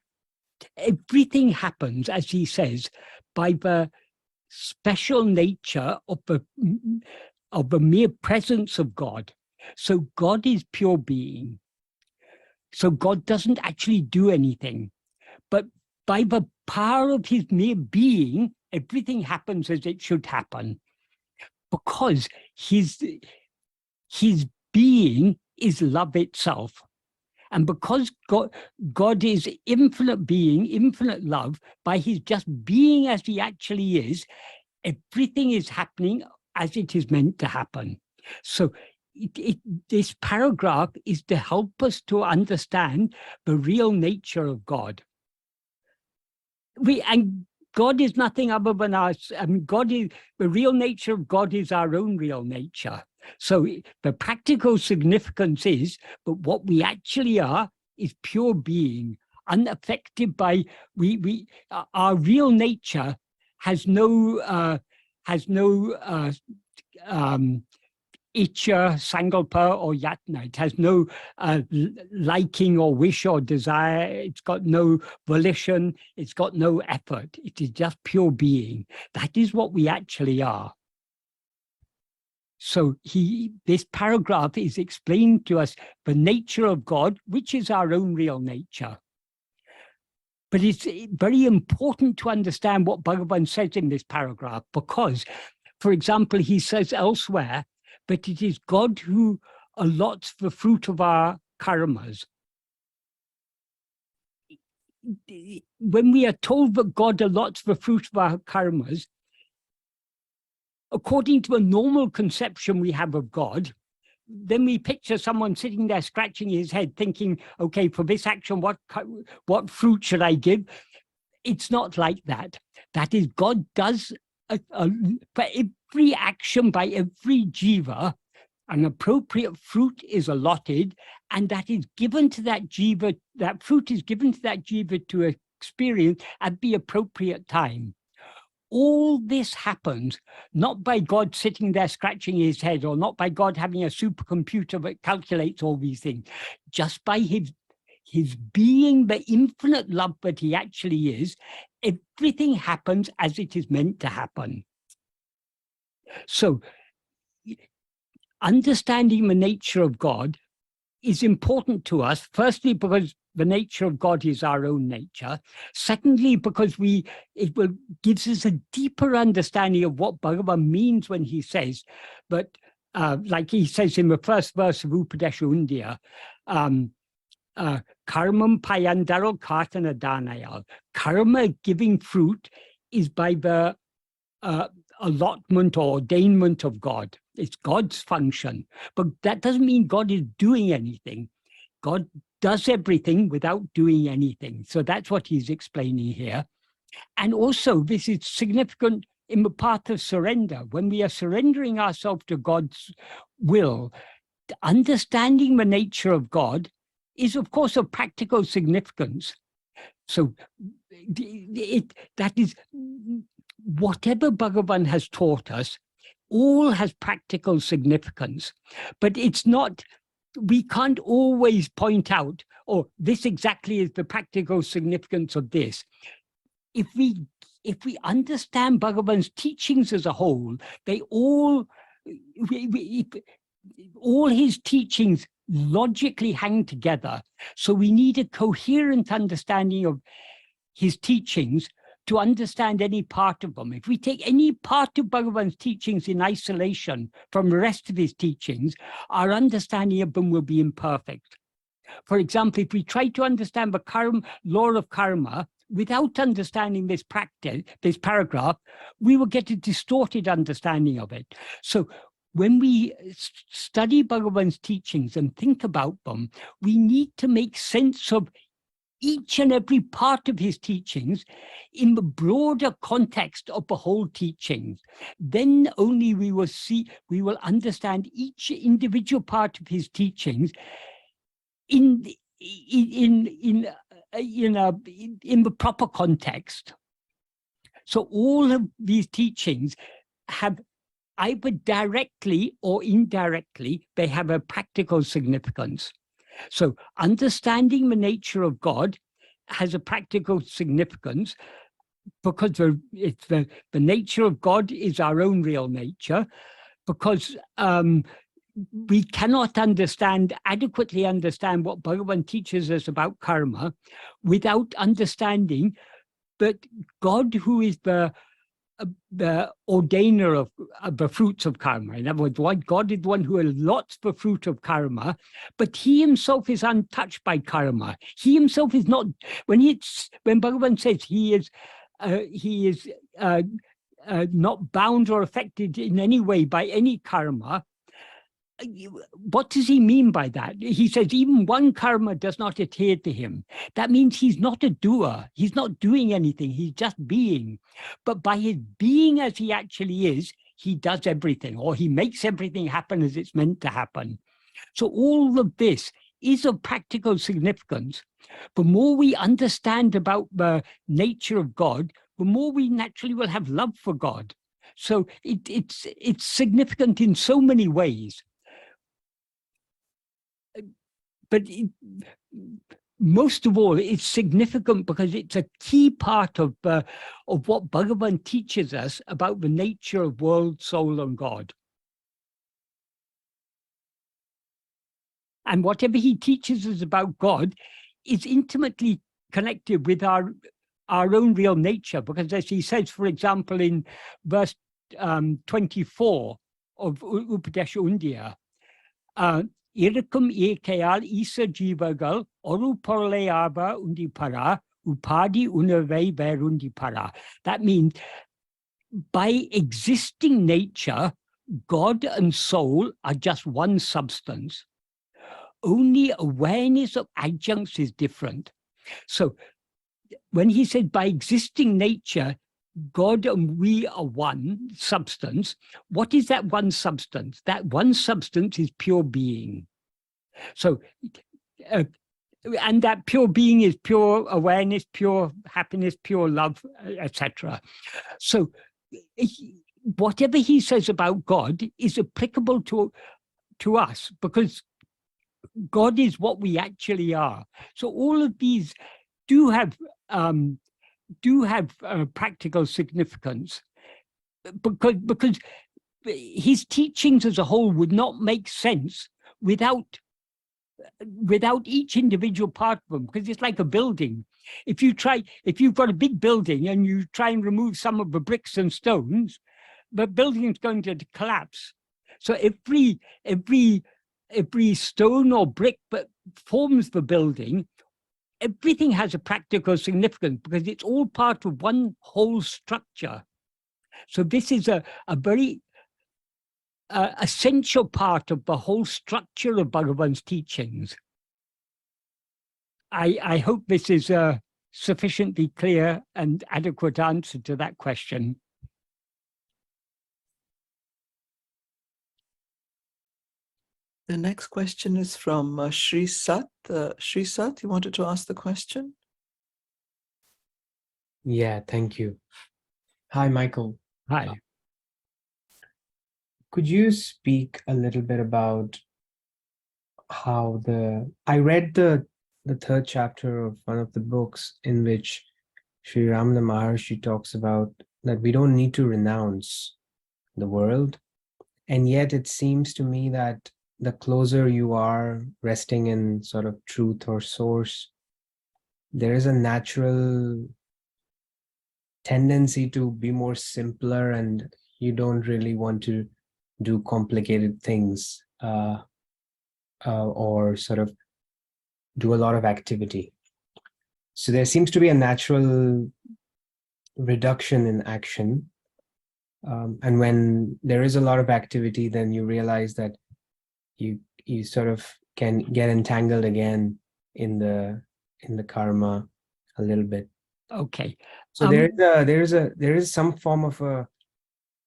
everything happens, as he says, by the special nature of the mere presence of God. So God is pure being. So God doesn't actually do anything. But by the power of his mere being, everything happens as it should happen. Because his being is love itself. And because God is infinite being, infinite love, by his just being as he actually is, everything is happening as it is meant to happen. So this paragraph is to help us to understand the real nature of God. And God is nothing other than us. I mean, the real nature of God is our own real nature. So the practical significance is that what we actually are is pure being, unaffected by our real nature has no Icha, Sankalpa, or Yatna. It has no liking or wish or desire. It's got no volition. It's got no effort. It is just pure being. That is what we actually are. So this paragraph is explaining to us the nature of God, which is our own real nature. But it's very important to understand what Bhagavan says in this paragraph, because, for example, he says elsewhere that it is God who allots the fruit of our karmas. When we are told that God allots the fruit of our karmas, according to a normal conception we have of God, then we picture someone sitting there scratching his head thinking, okay, for this action, what fruit should I give? It's not like that. That is, God does, for every action by every jiva, an appropriate fruit is allotted, and that is given to that jiva, that fruit is given to that jiva to experience at the appropriate time. All this happens not by God sitting there scratching his head, or not by God having a supercomputer that calculates all these things, just by his being the infinite love that he actually is. Everything happens as it is meant to happen. So understanding the nature of God is important to us, firstly, because the nature of God is our own nature. Secondly, because gives us a deeper understanding of what Bhagavan means when he says, but like he says in the first verse of Upadesha Undiyar, karmam payandaro kartana danayal. Karma, giving fruit, is by the allotment or ordainment of God. It's God's function. But that doesn't mean God is doing anything. God does everything without doing anything. So that's what he's explaining here. And also, this is significant in the path of surrender. When we are surrendering ourselves to God's will, understanding the nature of God is, of course, of practical significance. So that is, whatever Bhagavan has taught us, all has practical significance. But it's not, we can't always point out, oh, this exactly is the practical significance of this. If we understand Bhagavan's teachings as a whole, they all his teachings logically hang together. So we need a coherent understanding of his teachings to understand any part of them. If we take any part of Bhagavan's teachings in isolation from the rest of his teachings, our understanding of them will be imperfect. For example, if we try to understand the law of karma without understanding this paragraph, we will get a distorted understanding of it. So when we study Bhagavan's teachings and think about them, we need to make sense of each and every part of his teachings in the broader context of the whole teachings. Then only we will understand each individual part of his teachings in the proper context. So all of these teachings have either directly or indirectly, they have a practical significance. So understanding the nature of God has a practical significance because the nature of God is our own real nature, because we cannot adequately understand what Bhagavan teaches us about karma without understanding that God, who is the ordainer of the fruits of karma. In other words, God is the one who allots the fruit of karma, but he himself is untouched by karma. He himself is not, when Bhagavan says he is not bound or affected in any way by any karma, what does he mean by that? He says even one karma does not adhere to him. That means he's not a doer. He's not doing anything. He's just being. But by his being as he actually is, he does everything, or he makes everything happen as it's meant to happen. So all of this is of practical significance. The more we understand about the nature of God, the more we naturally will have love for God. So it's significant in so many ways. But most of all, it's significant because it's a key part of what Bhagavan teaches us about the nature of world, soul, and God. And whatever he teaches us about God is intimately connected with our own real nature, because as he says, for example, in verse 24 of Upadesha Undiyar, Irkum ekayal isa jivagal oru porleaba undi para upadi unavei verundi para. That means by existing nature, God and soul are just one substance. Only awareness of adjuncts is different. So when he said by existing nature, God and we are one substance, what is that one substance? That one substance is pure being. So, and that pure being is pure awareness, pure happiness, pure love, etc. So whatever he says about God is applicable to us, because God is what we actually are. So all of these do have practical significance, because his teachings as a whole would not make sense without each individual part of them, because it's like a building. If you've got a big building and you try and remove some of the bricks and stones, the building is going to collapse. So every stone or brick that forms the building, everything has a practical significance because it's all part of one whole structure. So this is a very essential part of the whole structure of Bhagavan's teachings. I hope this is a sufficiently clear and adequate answer to that question. The next question is from Sri Sat. Sri Sat, you wanted to ask the question? Yeah, thank you. Hi, Michael. Hi. Could you speak a little bit about how I read the third chapter of one of the books in which Sri Ramana Maharshi talks about that we don't need to renounce the world. And yet it seems to me that the closer you are resting in sort of truth or source, there is a natural tendency to be more simpler, and you don't really want to do complicated things or sort of do a lot of activity. So there seems to be a natural reduction in action. And when there is a lot of activity, then you realize that you sort of can get entangled again in the karma a little bit. Okay. So there is some form of a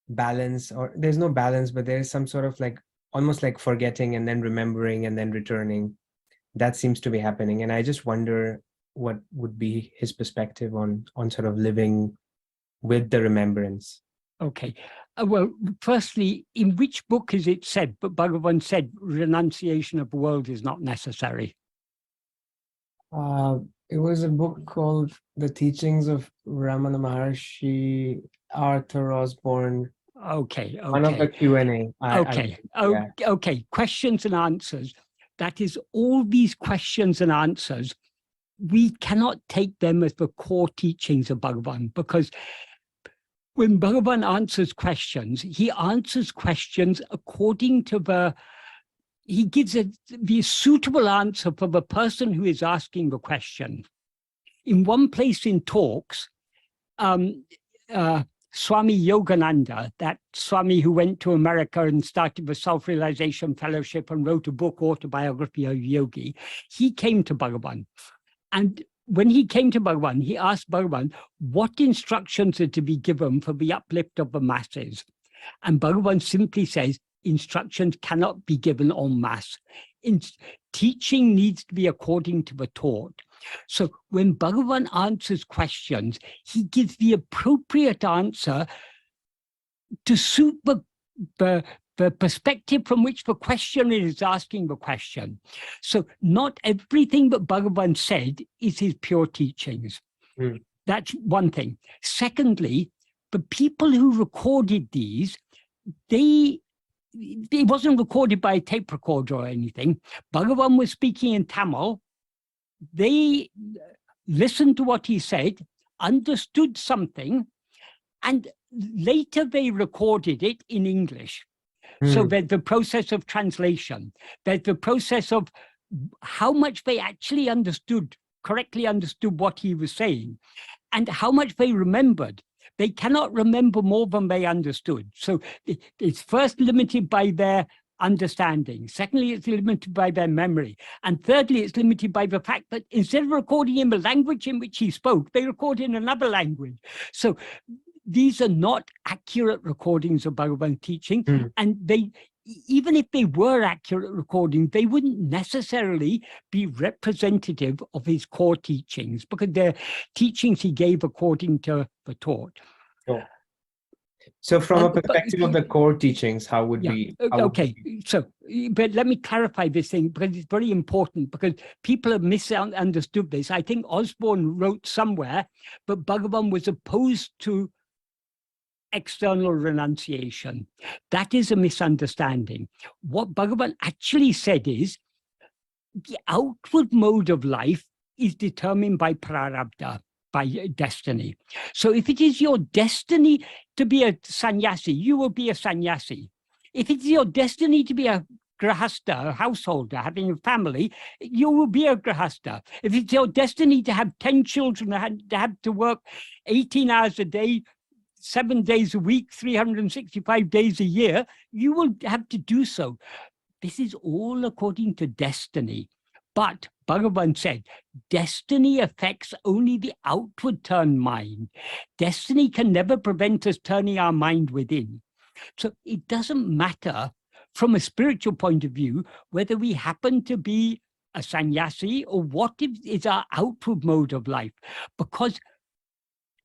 balance, or there's no balance, but there's some sort of like almost like forgetting and then remembering and then returning. That seems to be happening. And I just wonder what would be his perspective on sort of living with the remembrance. Okay. Well, firstly, in which book is it said, but Bhagavan said renunciation of the world is not necessary? It was a book called The Teachings of Ramana Maharshi, Arthur Osborne. Okay. One of the Q&A. Okay. Questions and answers. That is, all these questions and answers, we cannot take them as the core teachings of Bhagavan, because when Bhagavan answers questions, he answers questions according to he gives the suitable answer for the person who is asking the question. In one place in talks, Swami Yogananda, that Swami who went to America and started the Self-Realization Fellowship and wrote a book, Autobiography of Yogi, he came to Bhagavan. And when he came to Bhagavan, he asked Bhagavan, what instructions are to be given for the uplift of the masses? And Bhagavan simply says, instructions cannot be given en masse. Teaching needs to be according to the taught. So when Bhagavan answers questions, he gives the appropriate answer to suit the perspective from which the questioner is asking the question. So not everything that Bhagavan said is his pure teachings. That's one thing. Secondly, the people who recorded these, it wasn't recorded by a tape recorder or anything. Bhagavan was speaking in Tamil. They listened to what he said, understood something, and later they recorded it in English. So there's the process of translation. There's the process of how much they actually correctly understood what he was saying, and how much they remembered. They cannot remember more than they understood. So it's first limited by their understanding. Secondly, it's limited by their memory. And thirdly, it's limited by the fact that instead of recording in the language in which he spoke, they record in another language. So these are not accurate recordings of Bhagavan teaching. And even if they were accurate recordings, they wouldn't necessarily be representative of his core teachings, because they're teachings he gave according to the taught. Sure. So from a perspective of the core teachings, how would we... So, but let me clarify this thing, because it's very important, because people have misunderstood this. I think Osborne wrote somewhere, but Bhagavan was opposed to external renunciation. That is a misunderstanding. What Bhagavan actually said is, the outward mode of life is determined by prarabdha, by destiny. So if it is your destiny to be a sannyasi, you will be a sannyasi. If it's your destiny to be a grahastha, a householder, having a family, you will be a grahastha. If it's your destiny to have 10 children, to have to work 18 hours a day, 7 days a week, 365 days a year, you will have to do so. This is all according to destiny. But Bhagavan said, destiny affects only the outward turned mind. Destiny can never prevent us turning our mind within. So it doesn't matter from a spiritual point of view whether we happen to be a sannyasi or what is our outward mode of life, because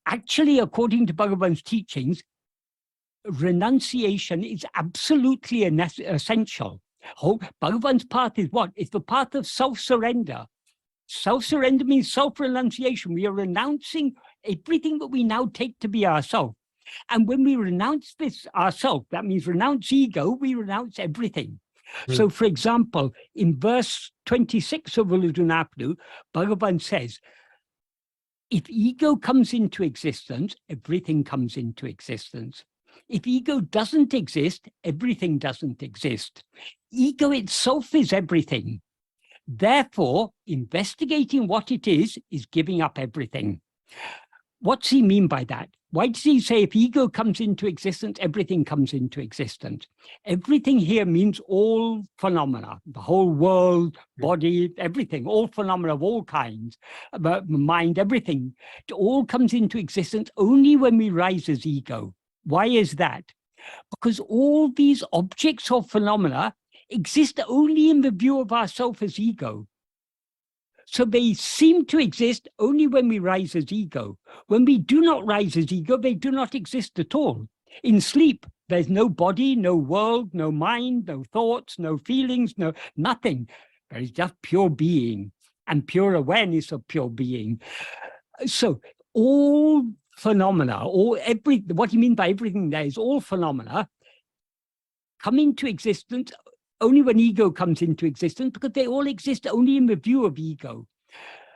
actually, according to Bhagavan's teachings, renunciation is absolutely essential. Bhagavan's path is what? It's the path of self-surrender. Self-surrender means self-renunciation. We are renouncing everything that we now take to be ourself. And when we renounce this ourself, that means renounce ego, we renounce everything. So, for example, in verse 26 of Uludunapadu, Bhagavan says, if ego comes into existence, everything comes into existence. If ego doesn't exist, everything doesn't exist. Ego itself is everything. Therefore, investigating what it is giving up everything. What's he mean by that? Why does he say if ego comes into existence, everything comes into existence? Everything here means all phenomena, the whole world, body, everything, all phenomena of all kinds, mind, everything. It all comes into existence only when we rise as ego. Why is that? Because all these objects or phenomena exist only in the view of ourself as ego. So they seem to exist only when we rise as ego. When we do not rise as ego, they do not exist at all. In sleep, there's no body, no world, no mind, no thoughts, no feelings, no nothing. There is just pure being and pure awareness of pure being. So all phenomena, what you mean by everything there is all phenomena come into existence only when ego comes into existence, because they all exist only in the view of ego.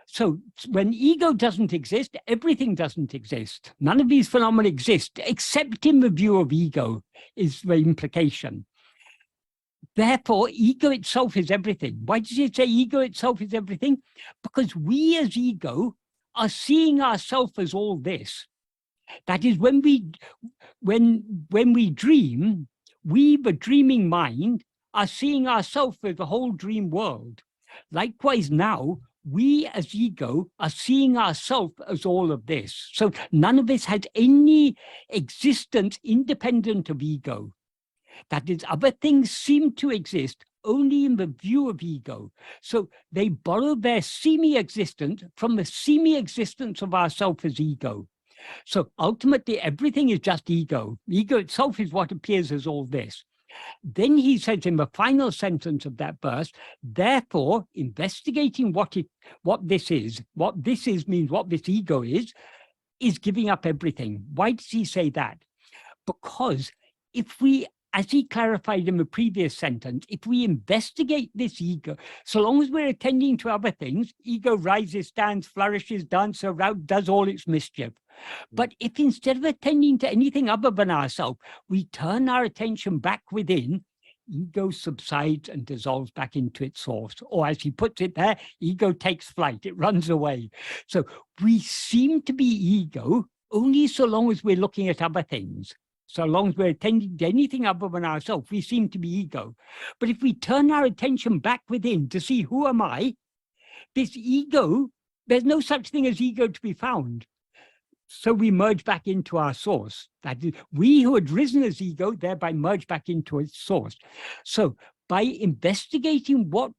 So when ego doesn't exist, everything doesn't exist. None of these phenomena exist except in the view of ego, is the implication. Therefore, ego itself is everything. Why does it say ego itself is everything? Because we as ego are seeing ourselves as all this. That is, when we dream, we, the dreaming mind, are seeing ourselves as the whole dream world. Likewise now, we as ego are seeing ourselves as all of this. So none of this has any existence independent of ego. That is, other things seem to exist only in the view of ego. So they borrow their semi-existence from the semi-existence of ourself as ego. So ultimately, everything is just ego. Ego itself is what appears as all this. Then he says in the final sentence of that verse, therefore, investigating what this is means what this ego is giving up everything. Why does he say that? Because if we, as he clarified in the previous sentence, if we investigate this ego, so long as we're attending to other things, ego rises, stands, flourishes, dances around, does all its mischief. But if instead of attending to anything other than ourselves, we turn our attention back within, ego subsides and dissolves back into its source. Or as he puts it there, ego takes flight, it runs away. So we seem to be ego only so long as we're looking at other things. So long as we're attending to anything other than ourselves, we seem to be ego. But if we turn our attention back within to see who am I, this ego, there's no such thing as ego to be found. So we merge back into our source. That is, we who had risen as ego thereby merge back into its source. So by investigating what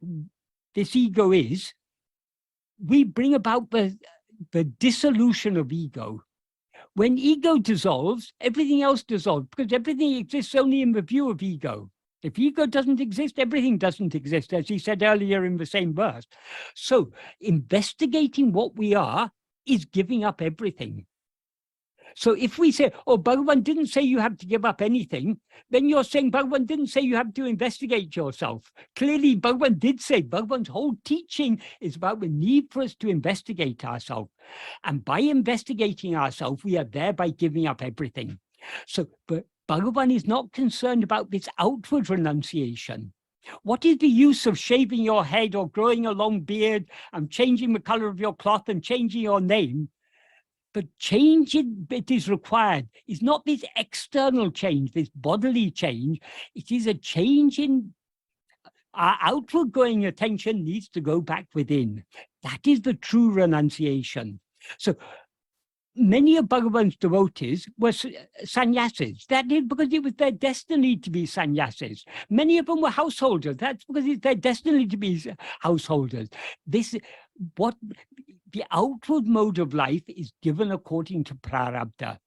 this ego is, we bring about the dissolution of ego. When ego dissolves, everything else dissolves, because everything exists only in the view of ego. If ego doesn't exist, everything doesn't exist, as he said earlier in the same verse. So investigating what we are is giving up everything. So if we say, oh, Bhagavan didn't say you have to give up anything, then you're saying Bhagavan didn't say you have to investigate yourself. Clearly, Bhagavan did say, Bhagavan's whole teaching is about the need for us to investigate ourselves. And by investigating ourselves, we are thereby giving up everything. So, but Bhagavan is not concerned about this outward renunciation. What is the use of shaving your head or growing a long beard and changing the color of your cloth and changing your name? The change it is required is not this external change, this bodily change. It is a change in our outward going attention needs to go back within. That is the true renunciation. So many of Bhagavan's devotees were sannyasis. That is because it was their destiny to be sannyasis. Many of them were householders. That's because it's their destiny to be householders. The outward mode of life is given according to prarabdha.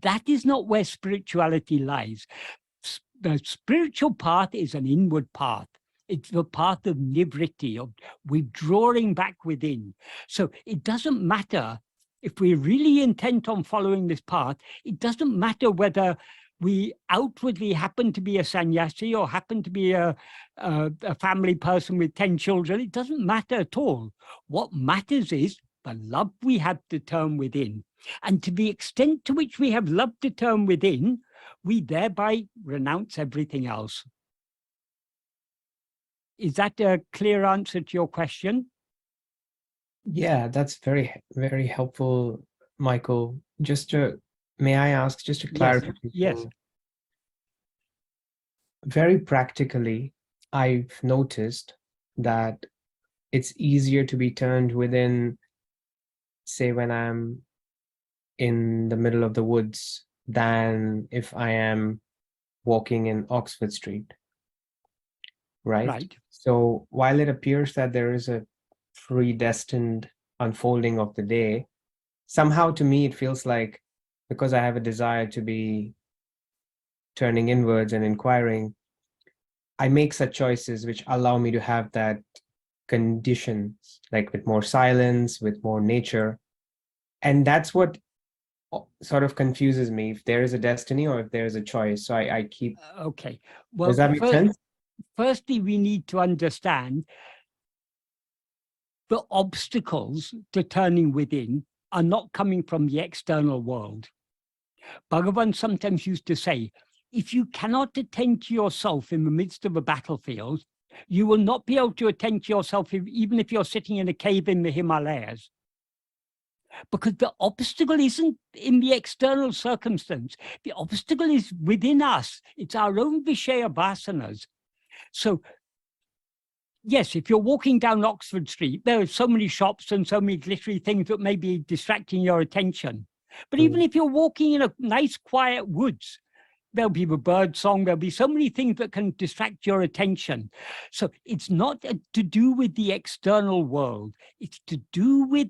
That is not where spirituality lies. The spiritual path is an inward path. It's the path of nivritti, of withdrawing back within. So it doesn't matter if we're really intent on following this path, it doesn't matter whether we outwardly happen to be a sannyasi or happen to be a family person with 10 children. It doesn't matter at all. What matters is the love we have to turn within. And to the extent to which we have love to turn within, we thereby renounce everything else. Is that a clear answer to your question? Yeah, that's very, very helpful, Michael. May I ask just a clarification? Yes. Very practically, I've noticed that it's easier to be turned within, say, when I'm in the middle of the woods than if I am walking in Oxford Street, right? Right. So while it appears that there is a predestined unfolding of the day, somehow to me it feels like, because I have a desire to be turning inwards and inquiring, I make such choices which allow me to have that conditions, like with more silence, with more nature. And that's what sort of confuses me, if there is a destiny or if there is a choice. So I keep. Okay. Well, Does that make sense? Firstly, we need to understand the obstacles to turning within are not coming from the external world. Bhagavan sometimes used to say, if you cannot attend to yourself in the midst of a battlefield, you will not be able to attend to yourself even if you're sitting in a cave in the Himalayas. Because the obstacle isn't in the external circumstance. The obstacle is within us. It's our own Vishaya vasanas. So yes, if you're walking down Oxford Street, there are so many shops and so many glittery things that may be distracting your attention. But even if you're walking in a nice, quiet woods, there'll be the bird song, there'll be so many things that can distract your attention. So it's not to do with the external world. It's to do with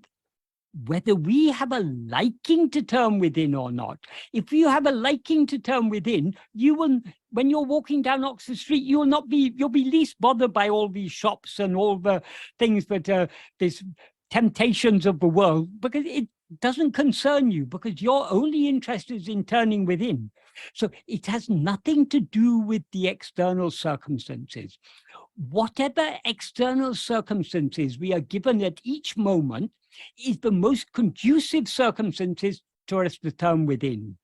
whether we have a liking to turn within or not. If you have a liking to turn within, you will, when you're walking down Oxford Street, you'll be least bothered by all these shops and all the things that these temptations of the world, because it doesn't concern you, because your only interest is in turning within. So it has nothing to do with the external circumstances. Whatever external circumstances we are given at each moment is the most conducive circumstances to us to turn within.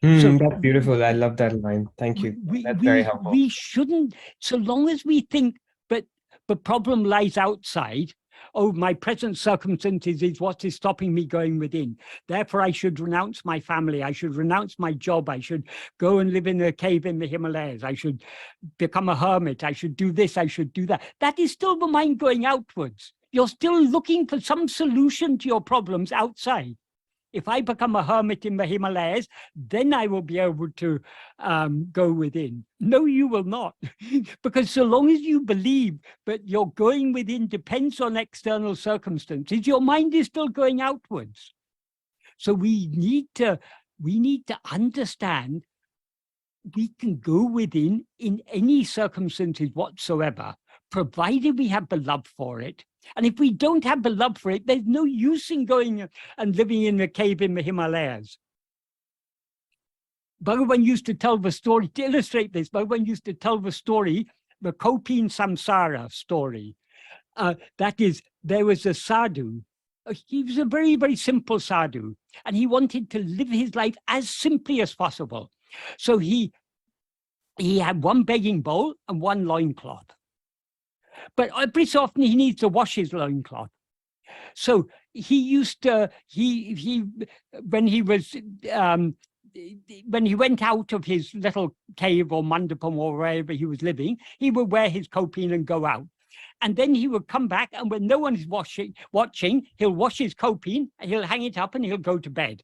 So that's beautiful. I love that line. Thank you. That's very helpful. We shouldn't, so long as we think that the problem lies outside, oh, my present circumstances is what is stopping me going within. Therefore, I should renounce my family. I should renounce my job. I should go and live in a cave in the Himalayas. I should become a hermit. I should do this. I should do that. That is still the mind going outwards. You're still looking for some solution to your problems outside. If I become a hermit in the Himalayas, then I will be able to go within. No, you will not. Because so long as you believe that your going within depends on external circumstances, your mind is still going outwards. So we need to understand we can go within in any circumstances whatsoever, provided we have the love for it. And if we don't have the love for it, there's no use in going and living in a cave in the Himalayas. Bhagavan used to tell the story, to illustrate this, Bhagavan used to tell the story, the Kopin Samsara story. That is, there was a sadhu. He was a very, very simple sadhu, and he wanted to live his life as simply as possible. So he had one begging bowl and one loincloth. But every so often he needs to wash his loincloth. So he used to, when he went out of his little cave or mandapam or wherever he was living, he would wear his kopin and go out. And then he would come back, and when no one is watching, he'll wash his kopin, he'll hang it up, and he'll go to bed.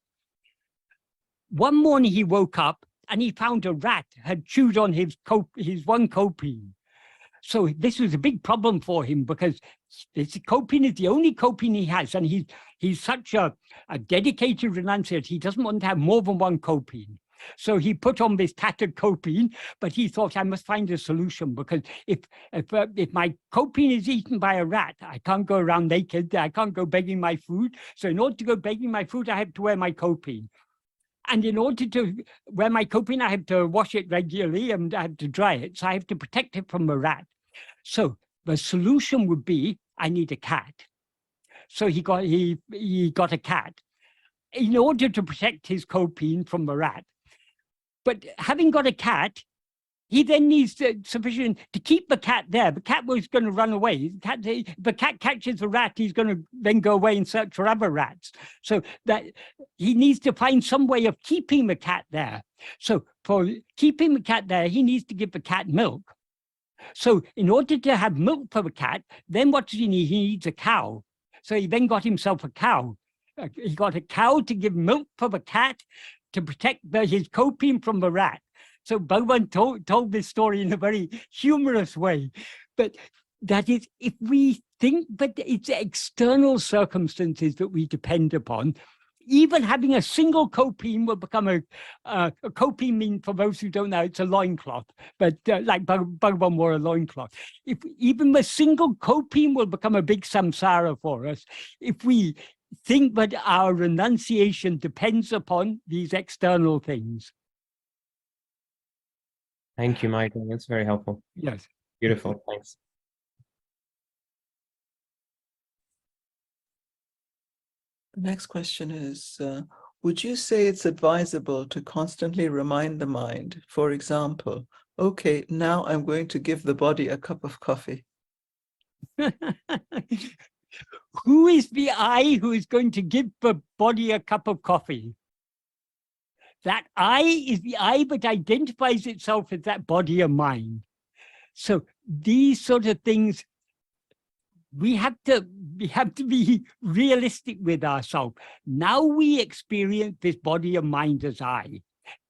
One morning he woke up and he found a rat had chewed on his one kopin. So this was a big problem for him, because this kopin is the only kopin he has, and he's such a dedicated renunciate. He doesn't want to have more than one kopin. So he put on this tattered kopin, but he thought, I must find a solution, because if my kopin is eaten by a rat, I can't go around naked. I can't go begging my food. So in order to go begging my food, I have to wear my kopin. And in order to wear my coping, I have to wash it regularly and I have to dry it. So I have to protect it from a rat. So the solution would be, I need a cat. So he got a cat in order to protect his coping from the rat. But having got a cat, he then needs sufficient to keep the cat there. The cat was going to run away. The cat catches the rat, he's going to then go away and search for other rats. So that he needs to find some way of keeping the cat there. So for keeping the cat there, he needs to give the cat milk. So in order to have milk for the cat, then what does he need? He needs a cow. So he then got himself a cow. He got a cow to give milk for the cat to protect his coping from the rat. So Bhagavan told this story in a very humorous way. But that is, if we think that it's external circumstances that we depend upon, even having a single coping will become a coping mean, for those who don't know, it's a loincloth, but like Bhagavan wore a loincloth. If even the single coping will become a big samsara for us, if we think that our renunciation depends upon these external things. Thank you, Michael. That's very helpful. Yes. Beautiful. Thanks. The next question is, would you say it's advisable to constantly remind the mind, for example, okay, now I'm going to give the body a cup of coffee? Who is the I who is going to give the body a cup of coffee? That I is the I that identifies itself as that body of mind. So these sort of things, we have to be realistic with ourselves. Now we experience this body of mind as I.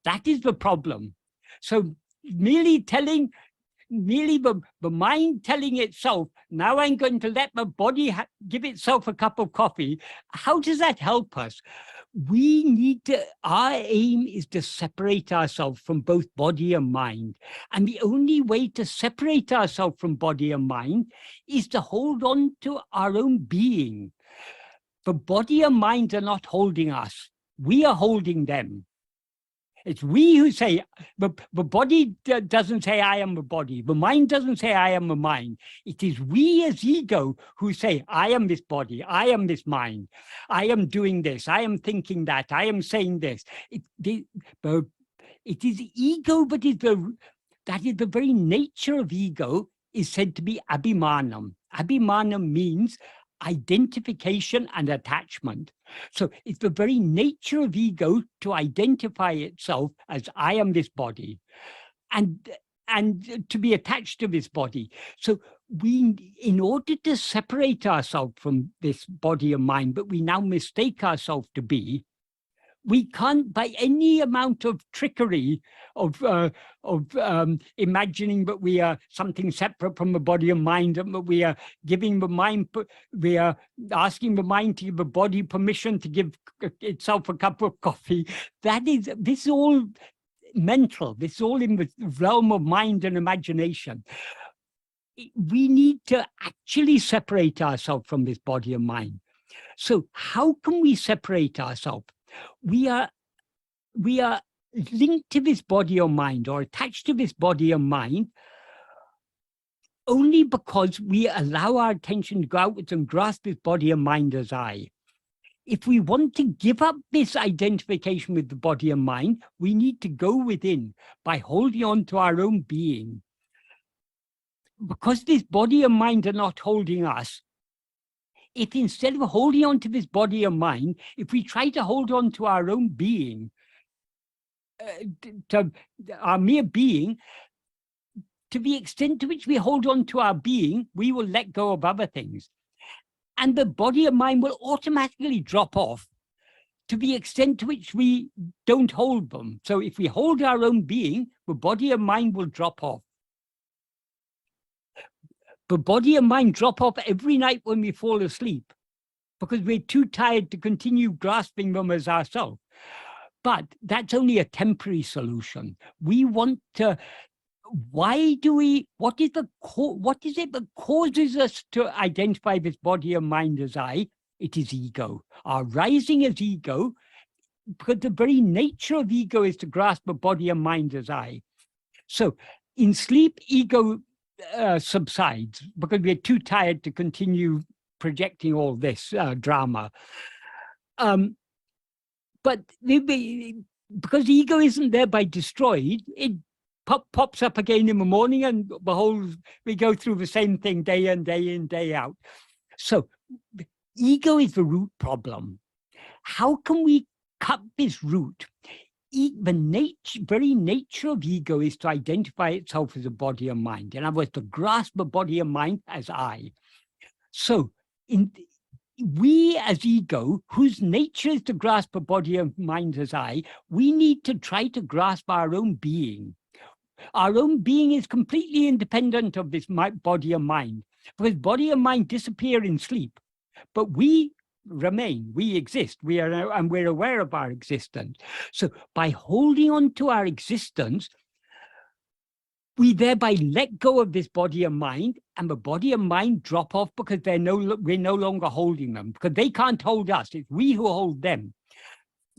That is the problem. So merely the mind telling itself, now I'm going to let the body give itself a cup of coffee. How does that help us? We need to, our aim is to separate ourselves from both body and mind. And the only way to separate ourselves from body and mind is to hold on to our own being. The body and mind are not holding us. We are holding them. It's we who say, the body doesn't say I am the body. The mind doesn't say I am the mind. It is we as ego who say, I am this body, I am this mind, I am doing this, I am thinking that, I am saying this. It is ego, but that is the very nature of ego is said to be abhimanam. Abhimanam means identification and attachment. So it's the very nature of ego to identify itself as I am this body and to be attached to this body. So we, in order to separate ourselves from this body and mind, but we now mistake ourselves to be, we can't, by any amount of trickery of imagining that we are something separate from the body and mind, and that we are giving the mind, we are asking the mind to give the body permission to give itself a cup of coffee. This is all mental. This is all in the realm of mind and imagination. We need to actually separate ourselves from this body and mind. So how can we separate ourselves? We are linked to this body or mind, or attached to this body or mind, only because we allow our attention to go outwards and grasp this body and mind as I. If we want to give up this identification with the body and mind, we need to go within by holding on to our own being. Because this body and mind are not holding us, if instead of holding on to this body and mind, if we try to hold on to our own being, to our mere being, to the extent to which we hold on to our being, we will let go of other things. And the body and mind will automatically drop off to the extent to which we don't hold them. So if we hold our own being, the body and mind will drop off. The body and mind drop off every night when we fall asleep because we're too tired to continue grasping them as ourselves. But that's only a temporary solution. We want to, what is it that causes us to identify this body and mind as I? It is ego. Our rising as ego because the very nature of ego is to grasp a body and mind as I. So in sleep, ego subsides because we're too tired to continue projecting all this drama. But because ego isn't thereby destroyed, it pops up again in the morning, and behold, we go through the same thing day in, day out. So ego is the root problem. How can we cut this root? The very nature of ego is to identify itself as a body and mind. In other words, to grasp a body and mind as I. So we as ego, whose nature is to grasp a body and mind as I, we need to try to grasp our own being. Our own being is completely independent of this body and mind, because body and mind disappear in sleep, but we remain, we exist, and we're aware of our existence. So by holding on to our existence, we thereby let go of this body and mind, and the body and mind drop off because we're no longer holding them, because they can't hold us. It's we who hold them.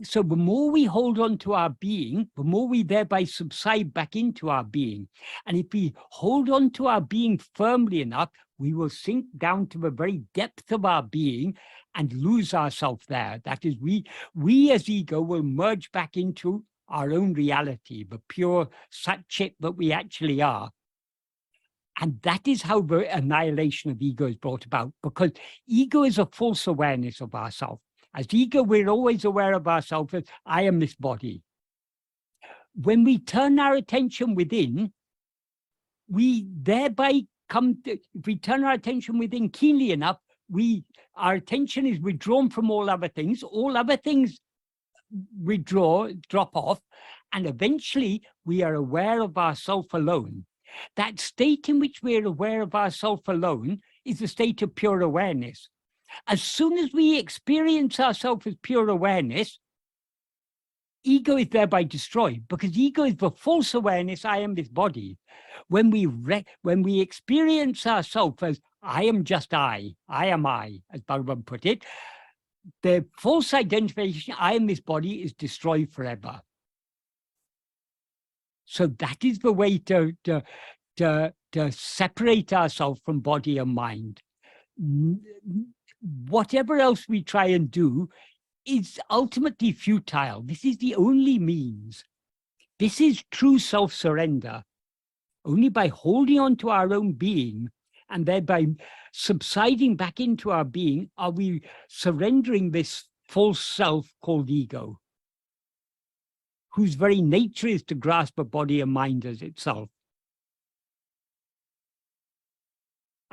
So the more we hold on to our being, the more we thereby subside back into our being. And if we hold on to our being firmly enough, we will sink down to the very depth of our being and lose ourselves there. That is, we as ego will merge back into our own reality, the pure Sat-Chit that we actually are. And that is how the annihilation of ego is brought about, because ego is a false awareness of ourselves. As ego, we're always aware of ourselves as I am this body. When we turn our attention within, we thereby if we turn our attention within keenly enough, our attention is withdrawn from all other things drop off, and eventually we are aware of ourself alone. That state in which we're aware of ourself alone is the state of pure awareness. As soon as we experience ourselves as pure awareness, ego is thereby destroyed, because ego is the false awareness, I am this body. When we experience ourselves as I am just I am I, as Bhagavan put it, the false identification, I am this body, is destroyed forever. So that is the way to separate ourselves from body and mind. Whatever else we try and do is ultimately futile. This is the only means. This is true self-surrender. Only by holding on to our own being and thereby subsiding back into our being are we surrendering this false self called ego, whose very nature is to grasp a body and mind as itself.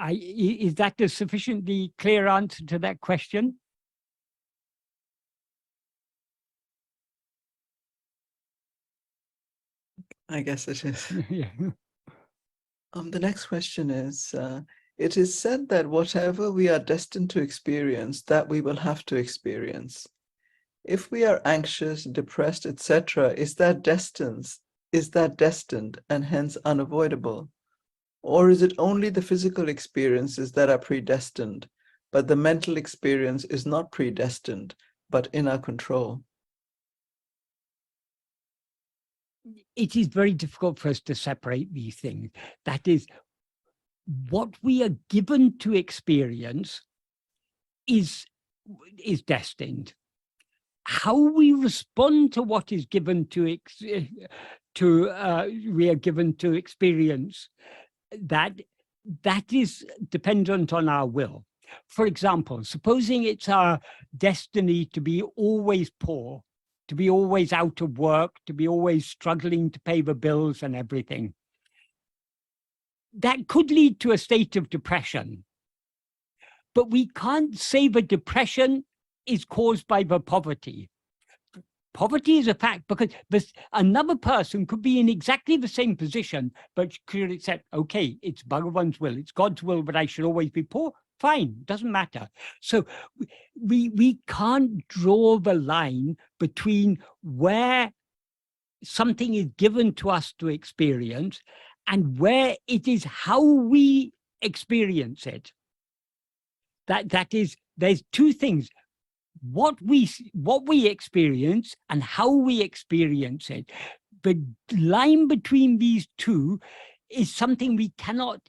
Is that a sufficiently clear answer to that question? I guess it is. Yeah. The next question is, it is said that whatever we are destined to experience, that we will have to experience. If we are anxious, depressed, etc., is that destined and hence unavoidable? Or is it only the physical experiences that are predestined, but the mental experience is not predestined, but in our control? It is very difficult for us to separate these things. That is, what we are given to experience is destined. How we respond to what is given we are given to experience, that is dependent on our will. For example, supposing it's our destiny to be always poor, to be always out of work, to be always struggling to pay the bills and everything. That could lead to a state of depression. But we can't say the depression is caused by the poverty. Poverty is a fact, because another person could be in exactly the same position, but could accept, okay, it's Bhagavan's will, it's God's will, but I should always be poor. Fine, doesn't matter. So we can't draw the line between where something is given to us to experience and where it is how we experience it. That is, there's two things. what we experience and how we experience it. The line between these two is something we cannot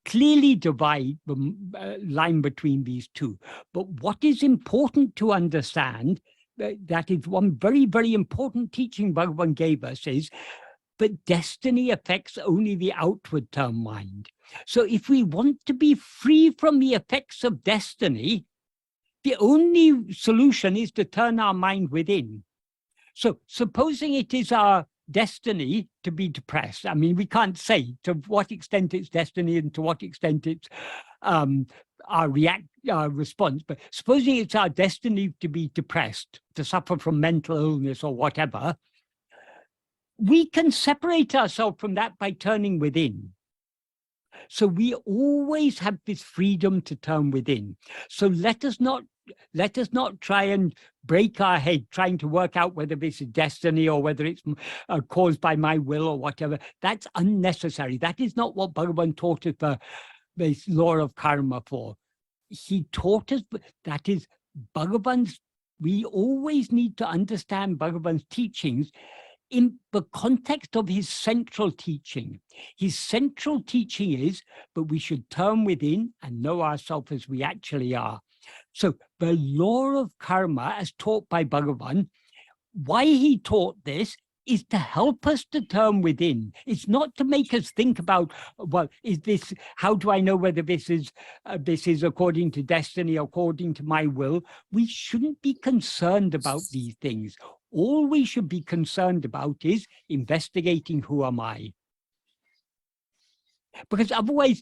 clearly divide the line between these two. But what is important to understand, that is one very, very important teaching Bhagavan gave us, is that destiny affects only the outward term mind. So if we want to be free from the effects of destiny, the only solution is to turn our mind within. So supposing it is our destiny to be depressed, I mean, we can't say to what extent it's destiny and to what extent it's our response, but supposing it's our destiny to be depressed, to suffer from mental illness or whatever, we can separate ourselves from that by turning within. So we always have this freedom to turn within. So let us not try and break our head trying to work out whether this is destiny or whether it's caused by my will or whatever. That's unnecessary. That is not what Bhagavan taught us for this law of karma for. He taught us that is Bhagavan's. We always need to understand Bhagavan's teachings in the context of his central teaching. His central teaching is that we should turn within and know ourselves as we actually are. So the law of karma, as taught by Bhagavan, why he taught this is to help us to turn within. It's not to make us think about, well, how do I know whether this is according to destiny, according to my will? We shouldn't be concerned about these things. All we should be concerned about is investigating who am I. Because otherwise,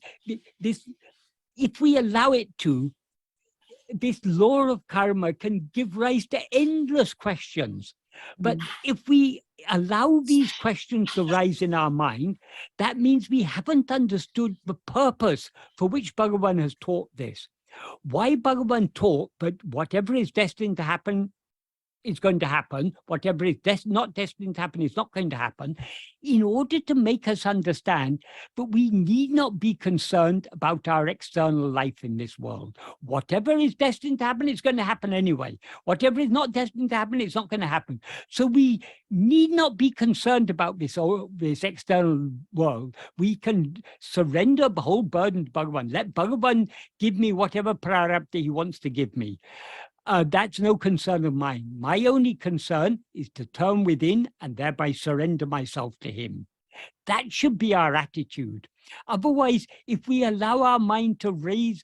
if we allow it to, this law of karma can give rise to endless questions. But if we allow these questions to rise in our mind, that means we haven't understood the purpose for which Bhagavan has taught this. Why Bhagavan taught that whatever is destined to happen is going to happen, whatever is not destined to happen is not going to happen, in order to make us understand that we need not be concerned about our external life in this world. Whatever is destined to happen, it's going to happen anyway. Whatever is not destined to happen, it's not going to happen. So we need not be concerned about this external world. We can surrender the whole burden to Bhagavan. Let Bhagavan give me whatever prarabdha he wants to give me. That's no concern of mine. My only concern is to turn within and thereby surrender myself to him. That should be our attitude. Otherwise, if we allow our mind to raise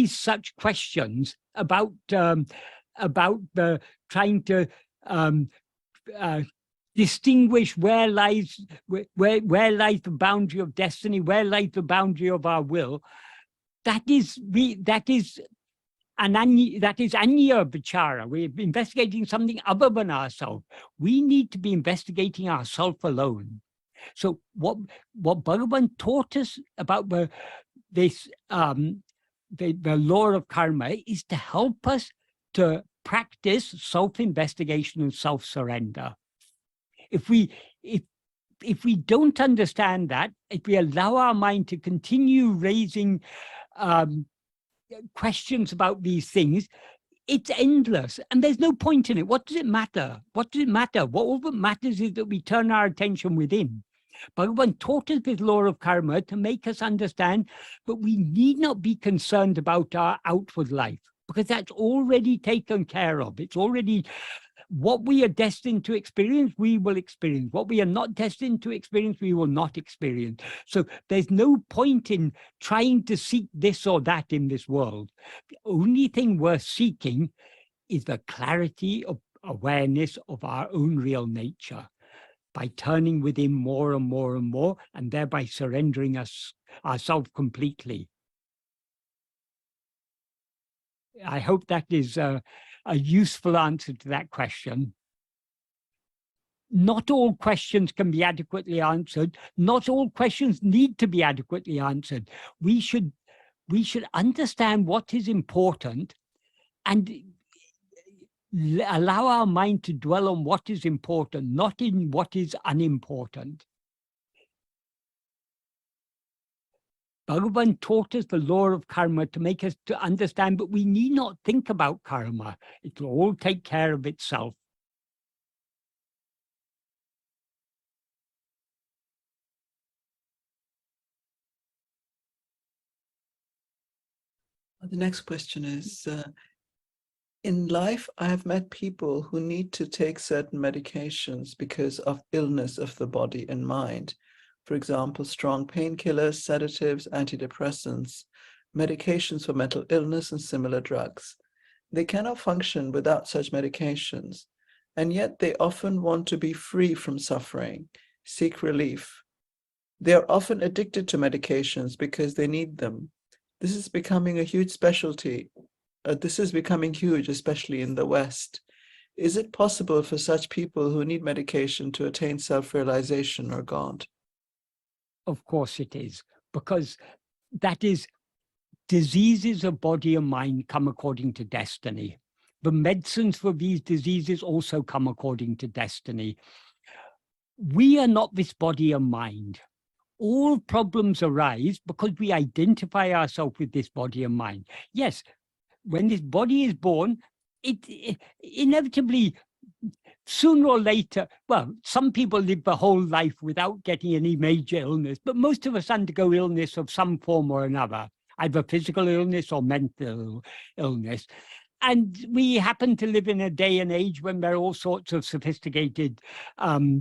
such questions about trying to distinguish where lies the boundary of destiny, where lies the boundary of our will, that is Atma-vichara. We're investigating something other than ourselves. We need to be investigating ourselves alone. So what Bhagavan taught us about the law of karma is to help us to practice self-investigation and self-surrender. If we don't understand that, if we allow our mind to continue raising questions about these things, it's endless and there's no point in it. What does it matter? What does it matter? What all that matters is that we turn our attention within. Bhagavan taught us this law of karma to make us understand that we need not be concerned about our outward life, because that's already taken care of. It's already what we are destined to experience, we will experience. What we are not destined to experience, we will not experience. So there's no point in trying to seek this or that in this world. The only thing worth seeking is the clarity of awareness of our own real nature, by turning within more and more and more, and thereby surrendering ourselves completely. I hope that is a useful answer to that question. Not all questions can be adequately answered. Not all questions need to be adequately answered. We should understand what is important and allow our mind to dwell on what is important, not in what is unimportant. Bhagavan taught us the law of karma to make us to understand, but we need not think about karma. It will all take care of itself. The next question is, in life, I have met people who need to take certain medications because of illness of the body and mind. For example, strong painkillers, sedatives, antidepressants, medications for mental illness, and similar drugs. They cannot function without such medications, and yet they often want to be free from suffering, seek relief. They are often addicted to medications because they need them. This is becoming a huge specialty. This is becoming huge, especially in the West. Is it possible for such people who need medication to attain self-realization or God? Of course it is, because that is, diseases of body and mind come according to destiny. The medicines for these diseases also come according to destiny. We are not this body and mind. All problems arise because we identify ourselves with this body and mind. Yes, when this body is born, it inevitably, sooner or later, well, some people live the whole life without getting any major illness, but most of us undergo illness of some form or another, either physical illness or mental illness. And we happen to live in a day and age when there are all sorts of sophisticated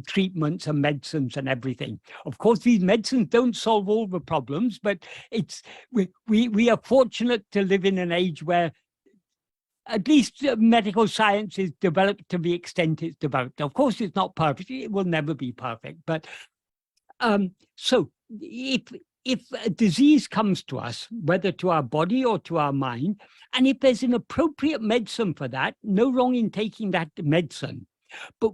treatments and medicines and everything. Of course, these medicines don't solve all the problems, but we are fortunate to live in an age where at least medical science is developed to the extent it's developed. Of course, it's not perfect. It will never be perfect. But so if a disease comes to us, whether to our body or to our mind, and if there's an appropriate medicine for that, no wrong in taking that medicine. But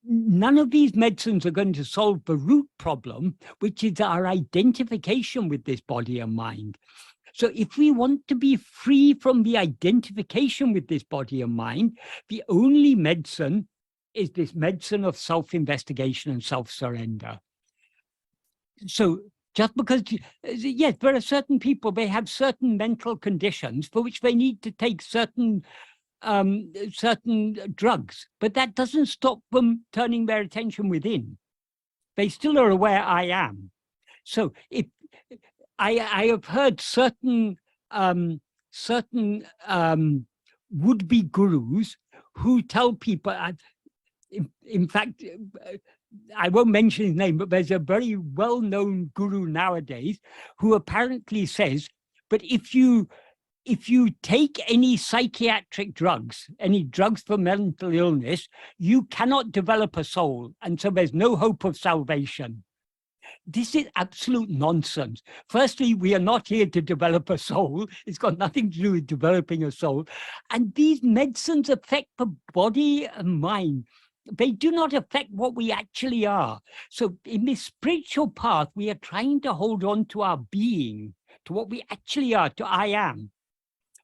none of these medicines are going to solve the root problem, which is our identification with this body and mind. So if we want to be free from the identification with this body and mind, the only medicine is this medicine of self-investigation and self-surrender. So just because, yes, there are certain people, they have certain mental conditions for which they need to take certain drugs, but that doesn't stop them turning their attention within. They still are aware I am. So if I have heard certain would-be gurus who tell people, in fact, I won't mention his name, but there's a very well-known guru nowadays who apparently says, but if you take any psychiatric drugs, any drugs for mental illness, you cannot develop a soul, and so there's no hope of salvation. This is absolute nonsense. Firstly, we are not here to develop a soul. It's got nothing to do with developing a soul. And these medicines affect the body and mind. They do not affect what we actually are. So in this spiritual path, we are trying to hold on to our being, to what we actually are, to I am.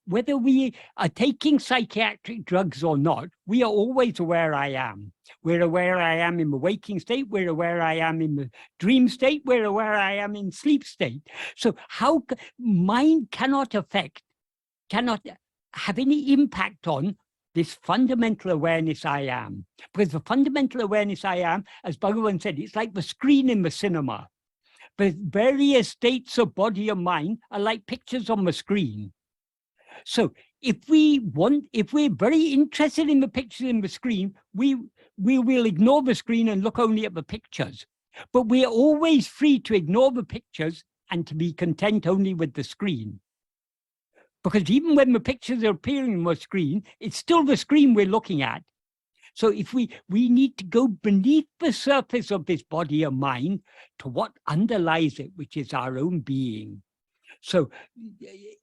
Whether we are taking psychiatric drugs or not, we are always aware I am. We're aware I am in the waking state. We're aware I am in the dream state. We're aware I am in sleep state. So how mind cannot have any impact on this fundamental awareness I am. Because the fundamental awareness I am, as Bhagavan said, it's like the screen in the cinema. The various states of body and mind are like pictures on the screen. So if we're very interested in the pictures in the screen, we will ignore the screen and look only at the pictures. But we are always free to ignore the pictures and to be content only with the screen. Because even when the pictures are appearing on the screen, it's still the screen we're looking at. So if we need to go beneath the surface of this body and mind to what underlies it, which is our own being. So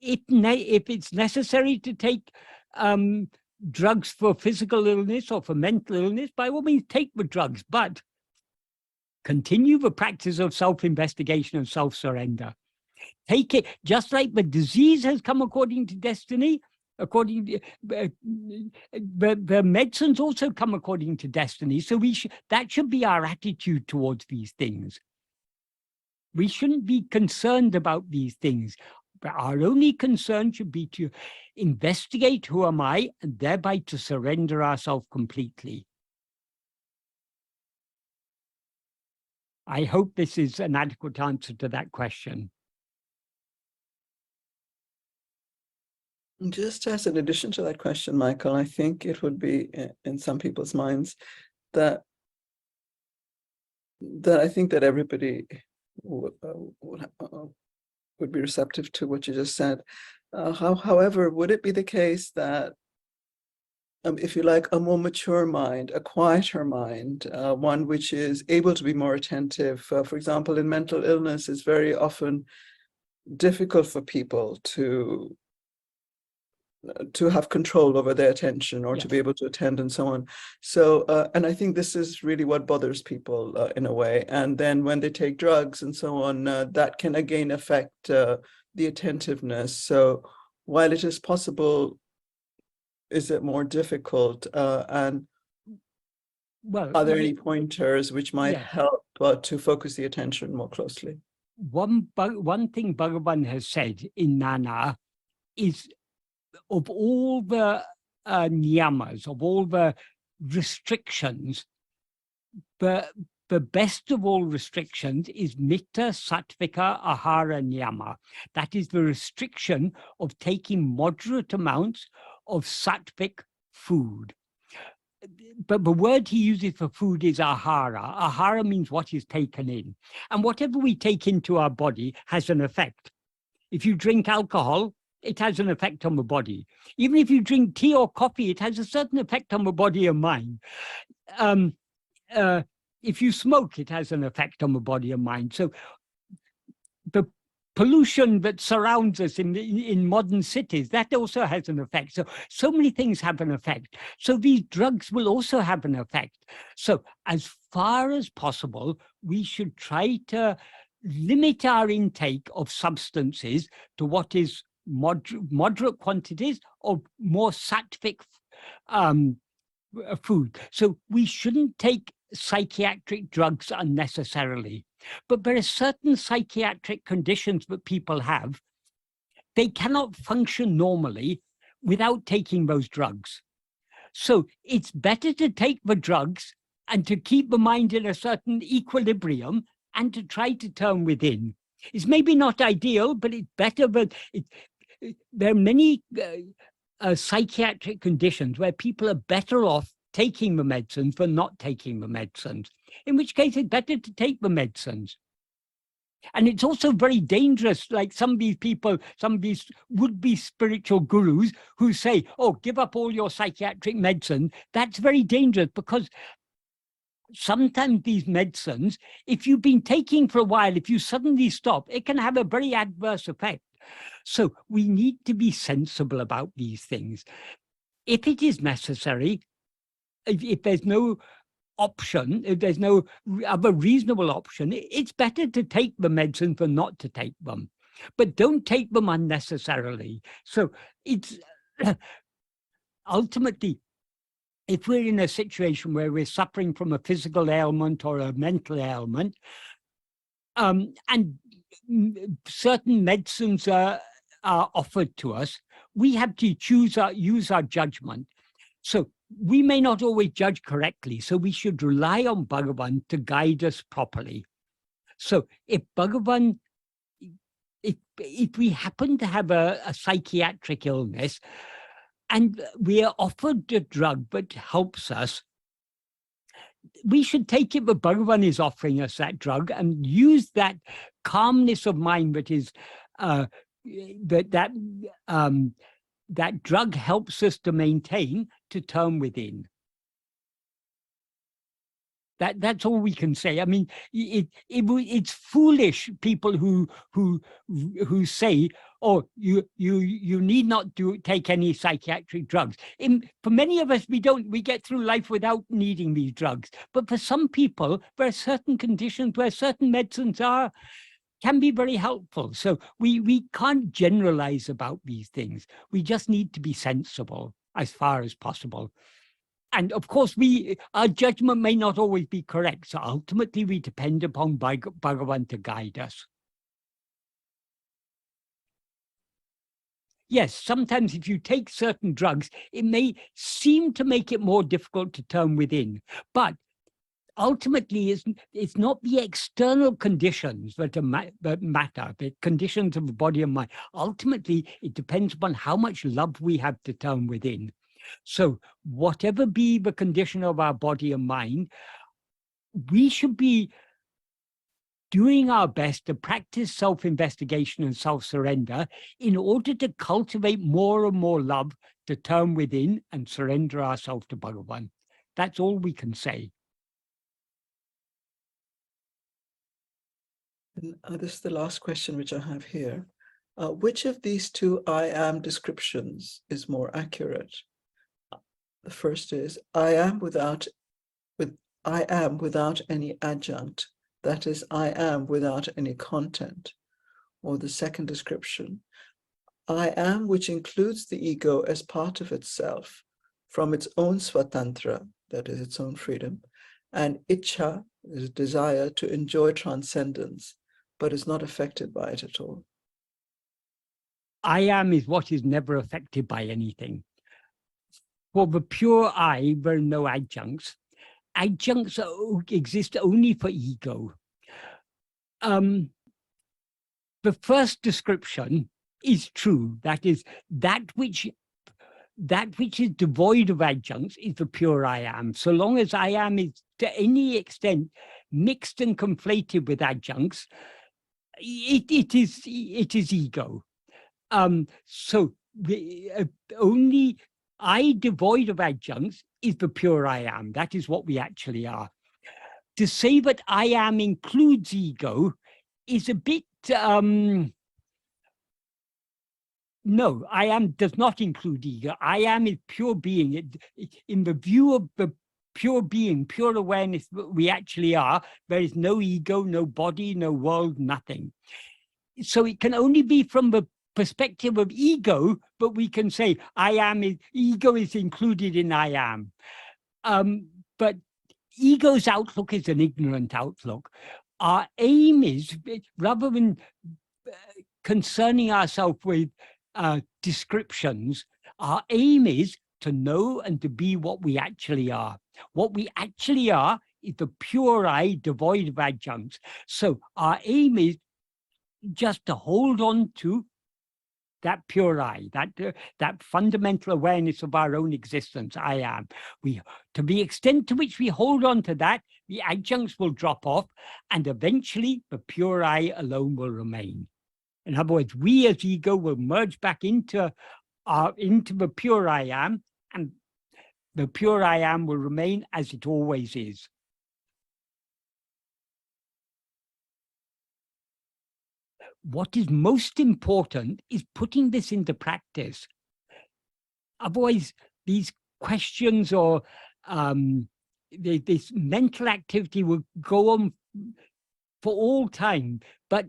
if it's necessary to take drugs for physical illness or for mental illness, by all means, take the drugs, but continue the practice of self-investigation and self-surrender. Take it, just like the disease has come according to destiny, according to the medicines also come according to destiny. So that should be our attitude towards these things. We shouldn't be concerned about these things, but our only concern should be to investigate who am I, and thereby to surrender ourselves completely. I hope this is an adequate answer to that question. Just as an addition to that question, Michael, I think it would be in some people's minds that I think that everybody would be receptive to what you just said. However, would it be the case that, if you like, a more mature mind, a quieter mind, one which is able to be more attentive, for example, in mental illness, it's very often difficult for people to have control over their attention, or to be able to attend and so on. So, and I think this is really what bothers people in a way. And then when they take drugs and so on, that can again affect the attentiveness. So while it is possible, is it more difficult? And well, are there any pointers which might help to focus the attention more closely? One thing Bhagavan has said in Nana is, of all the niyamas, of all the restrictions, the best of all restrictions is Mitta Sattvika Ahara Niyama. That is the restriction of taking moderate amounts of sattvic food. But the word he uses for food is ahara. Ahara means what is taken in. And whatever we take into our body has an effect. If you drink alcohol, it has an effect on the body. Even if you drink tea or coffee, it has a certain effect on the body and mind. If you smoke, it has an effect on the body and mind. So the pollution that surrounds us in modern cities, that also has an effect. So many things have an effect. So these drugs will also have an effect. So as far as possible, we should try to limit our intake of substances to what is moderate quantities of more sattvic food. So we shouldn't take psychiatric drugs unnecessarily. But there are certain psychiatric conditions that people have. They cannot function normally without taking those drugs. So it's better to take the drugs and to keep the mind in a certain equilibrium and to try to turn within. It's maybe not ideal, but it's better. But there are many psychiatric conditions where people are better off taking the medicines than not taking the medicines, in which case it's better to take the medicines. And it's also very dangerous, like some of these people, some of these would-be spiritual gurus who say, oh, give up all your psychiatric medicine. That's very dangerous, because sometimes these medicines, if you've been taking for a while, if you suddenly stop, it can have a very adverse effect. So we need to be sensible about these things. If it is necessary, if there's no option, if there's no other reasonable option, it's better to take the medicine than not to take them. But don't take them unnecessarily. So it's ultimately, if we're in a situation where we're suffering from a physical ailment or a mental ailment, and certain medicines are offered to us, we have to use our judgment. So we may not always judge correctly, so we should rely on Bhagavan to guide us properly. So if Bhagavan, if we happen to have a psychiatric illness and we are offered a drug that helps us, we should take it that Bhagavan is offering us that drug and use that calmness of mind that is that drug helps us to maintain, to turn within. That's all we can say. I mean, it's foolish people who say, "Oh, you need not take any psychiatric drugs." For many of us, we get through life without needing these drugs. But for some people, there are certain conditions where certain medicines can be very helpful. So we can't generalize about these things. We just need to be sensible as far as possible. And of course, our judgment may not always be correct. So ultimately, we depend upon Bhagavan to guide us. Yes, sometimes if you take certain drugs, it may seem to make it more difficult to turn within. But ultimately, it's not the external conditions that matter, the conditions of the body and mind. Ultimately, it depends upon how much love we have to turn within. So whatever be the condition of our body and mind, we should be doing our best to practice self-investigation and self-surrender in order to cultivate more and more love to turn within and surrender ourselves to Bhagavan. That's all we can say. And this is the last question which I have here. Which of these two I am descriptions is more accurate? The first is, I am without any adjunct. That is, I am without any content. Or the second description, I am which includes the ego as part of itself from its own swatantra, that is its own freedom, and ichha is desire to enjoy transcendence, but is not affected by it at all. I am is what is never affected by anything. For the pure I, there are no adjuncts. Adjuncts exist only for ego. The first description is true. That is, that which is devoid of adjuncts is the pure I am. So long as I am is to any extent mixed and conflated with adjuncts, it is ego. So the only I devoid of adjuncts is the pure I am. That is what we actually are. To say that I am includes ego is a bit, no, I am does not include ego. I am is pure being. In the view of the pure being, pure awareness that we actually are, there is no ego, no body, no world, nothing. So it can only be from the perspective of ego, but we can say I am ego is included in I am. But ego's outlook is an ignorant outlook. Our aim is, rather than concerning ourselves with descriptions, our aim is to know and to be what we actually are. What we actually are is the pure I, devoid of adjuncts. So our aim is just to hold on to that pure I, that fundamental awareness of our own existence, I am. To the extent to which we hold on to that, the adjuncts will drop off, and eventually the pure I alone will remain. In other words, we as ego will merge back into the pure I am, and the pure I am will remain as it always is. What is most important is putting this into practice. Otherwise, these questions or this mental activity will go on for all time. But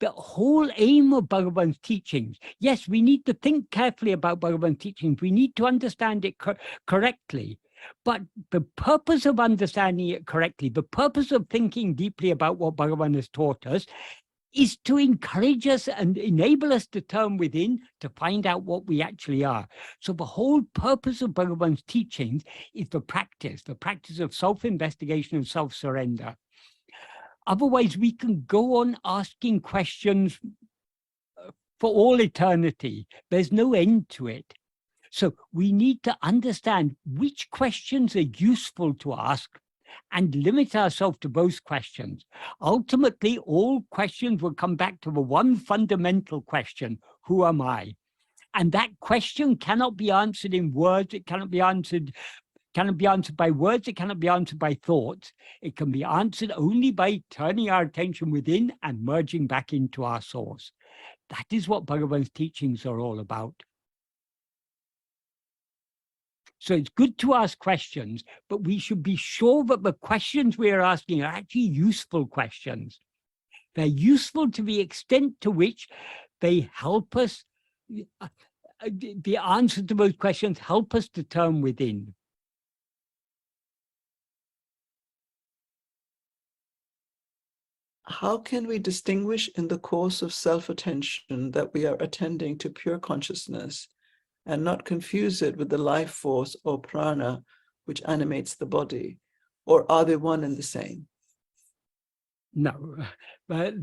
the whole aim of Bhagavan's teachings, yes, we need to think carefully about Bhagavan's teachings. We need to understand it correctly. But the purpose of understanding it correctly, the purpose of thinking deeply about what Bhagavan has taught us, is to encourage us and enable us to turn within to find out what we actually are. So the whole purpose of Bhagavan's teachings is the practice of self-investigation and self-surrender. Otherwise, we can go on asking questions for all eternity. There's no end to it. So we need to understand which questions are useful to ask and limit ourselves to those questions. Ultimately, all questions will come back to the one fundamental question: who am I? And that question cannot be answered in words. It cannot be answered by words. It cannot be answered by thoughts. It can be answered only by turning our attention within and merging back into our source. That is what Bhagavan's teachings are all about. So it's good to ask questions, but we should be sure that the questions we are asking are actually useful questions. They're useful to the extent to which they help us, the answer to those questions help us to turn within. how can we distinguish in the course of self-attention that we are attending to pure consciousness and not confuse it with the life force or prana which animates the body? Or are they one and the same? No, but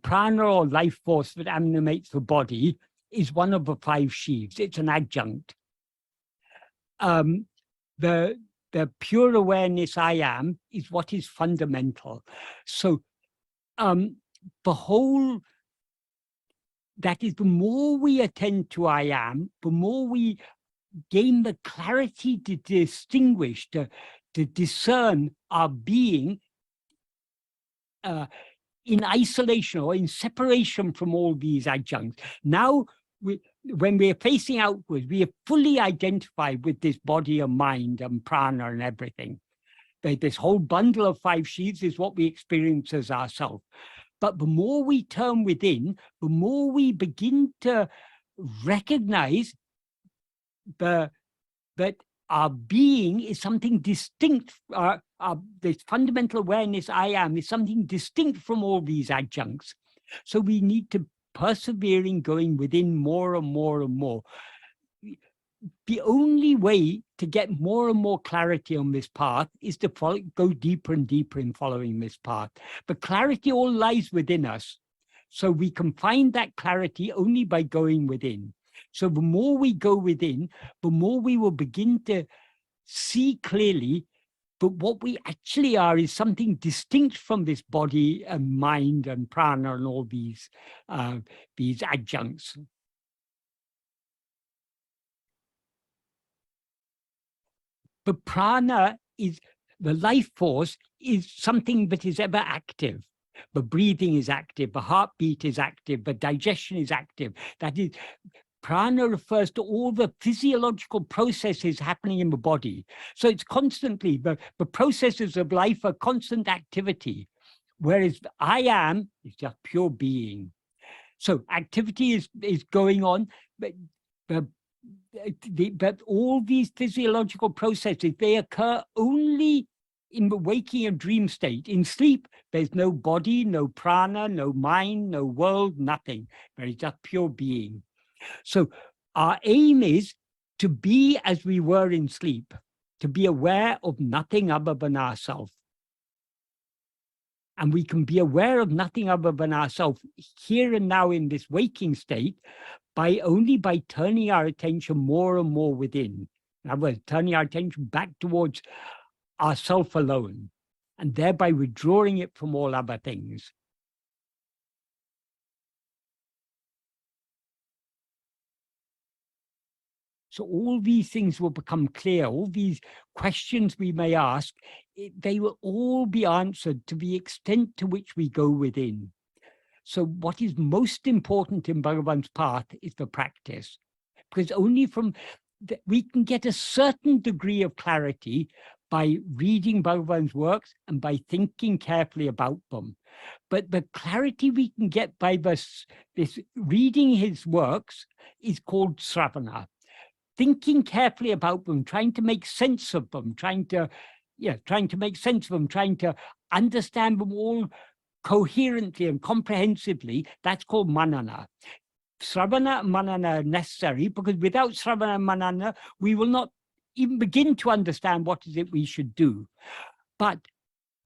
prana or life force that animates the body is one of the 5 sheaves. It's an adjunct. The pure awareness I am is what is fundamental. So the whole, that is, the more we attend to I am, the more we gain the clarity to distinguish, to discern our being in isolation or in separation from all these adjuncts. Now, when we are facing outwards, we are fully identified with this body and mind and prana and everything. This whole bundle of 5 sheaths is what we experience as ourself. But the more we turn within, the more we begin to recognize that our being is something distinct. This fundamental awareness I am is something distinct from all these adjuncts. So we need to persevere in going within more and more and more. The only way to get more and more clarity on this path is to go deeper and deeper in following this path. But clarity all lies within us. So we can find that clarity only by going within. So the more we go within, the more we will begin to see clearly. But what we actually are is something distinct from this body and mind and prana and all these adjuncts. The prana is, the life force is something that is ever active. The breathing is active, the heartbeat is active, the digestion is active. That is, prana refers to all the physiological processes happening in the body. So it's constantly, the processes of life are constant activity, whereas I am is just pure being. So activity is going on, but all these physiological processes, they occur only in the waking and dream state. In sleep, there's no body, no prana, no mind, no world, nothing. There is just pure being. So our aim is to be as we were in sleep, to be aware of nothing other than ourselves. And we can be aware of nothing other than ourselves here and now in this waking state only by turning our attention more and more within. In other words, turning our attention back towards ourself alone, and thereby withdrawing it from all other things. So all these things will become clear. All these questions we may ask, they will all be answered to the extent to which we go within. So what is most important in Bhagavan's path is the practice, because only from we can get a certain degree of clarity by reading Bhagavan's works and by thinking carefully about them. But the clarity we can get by this reading his works is called sravana. Thinking carefully about them, trying to make sense of them, trying to make sense of them, trying to understand them all coherently and comprehensively, that's called manana. Sravana and manana are necessary, because without sravana and manana, we will not even begin to understand what is it we should do. But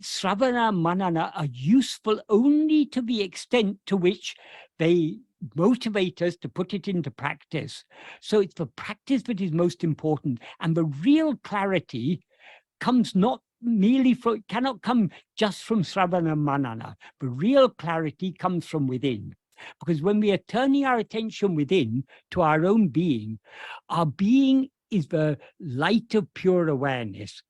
sravana and manana are useful only to the extent to which they motivate us to put it into practice. So it's the practice that is most important. And the real clarity comes not merely from, cannot come just from sravana and manana. The real clarity comes from within. Because when we are turning our attention within to our own being, our being is the light of pure awareness.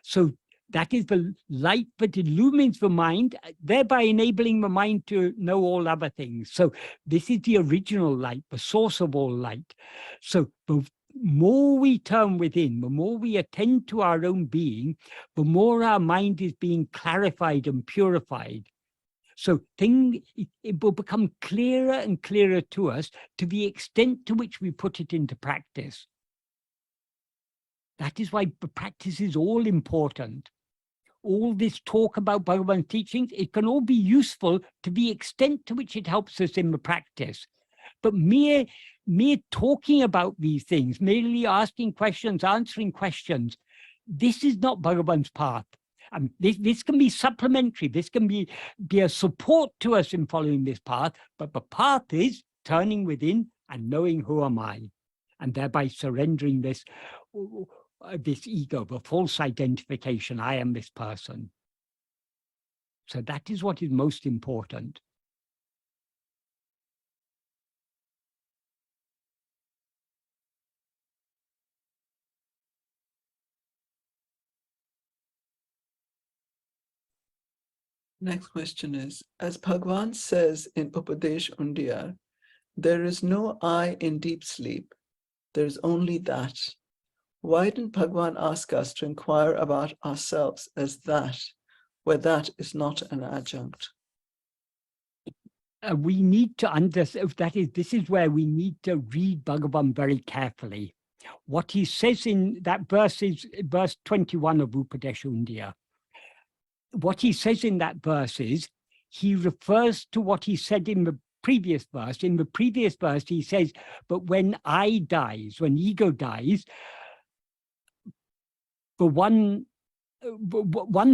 So that is the light that illumines the mind, thereby enabling the mind to know all other things. So this is the original light, the source of all light. So the more we turn within, the more we attend to our own being, the more our mind is being clarified and purified. So it will become clearer and clearer to us to the extent to which we put it into practice. That is why the practice is all important. all this talk about Bhagavan's teachings, it can all be useful to the extent to which it helps us in the practice. But mere talking about these things, merely asking questions, answering questions, this is not Bhagavan's path. This can be supplementary. This can be a support to us in following this path, but the path is turning within and knowing who am I, and thereby surrendering this ego, the false identification, I am this person. So that is what is most important. Next question is, as Bhagavan says in Upadesh Undiyar, there is no I in deep sleep. There's only that. Why didn't Bhagavan ask us to inquire about ourselves as that, where that is not an adjunct? We need to understand, this is where we need to read Bhagavan very carefully. What he says in that verse is verse 21 of Upadesh Undiyar. What he says in that verse is, he refers to what he said in the previous verse. In the previous verse, he says, but when I dies, when ego dies, the one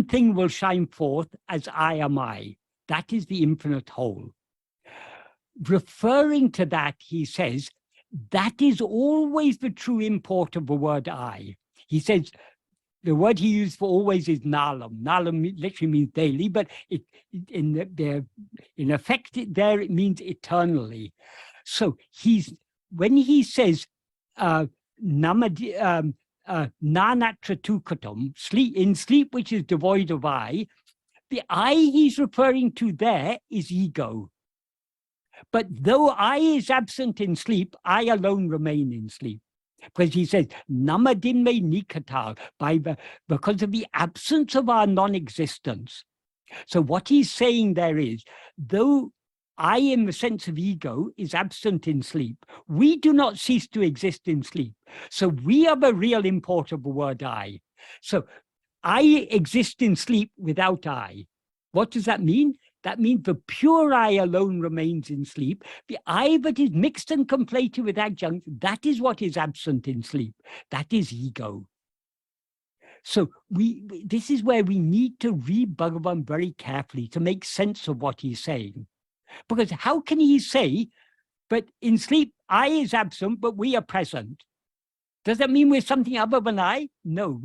thing will shine forth as I am I. That is the infinite whole. Referring to that, he says, that is always the true import of the word I. He says, the word he used for always is nalam. Nalam literally means daily, but in effect, it means eternally. So when he says nanatra tukatum, in sleep which is devoid of I, the I he's referring to there is ego. But though I is absent in sleep, I alone remain in sleep. Because he says, namadinme nikatal, because of the absence of our non-existence. So what he's saying there is, though I, in the sense of ego, is absent in sleep, we do not cease to exist in sleep. So we are the real import of the word I. So I exist in sleep without I. What does that mean? That means the pure I alone remains in sleep. The I that is mixed and conflated with adjunct, that is what is absent in sleep. That is ego. So this is where we need to read Bhagavan very carefully to make sense of what he's saying. Because how can he say, but in sleep, I is absent, but we are present? Does that mean we're something other than I? No,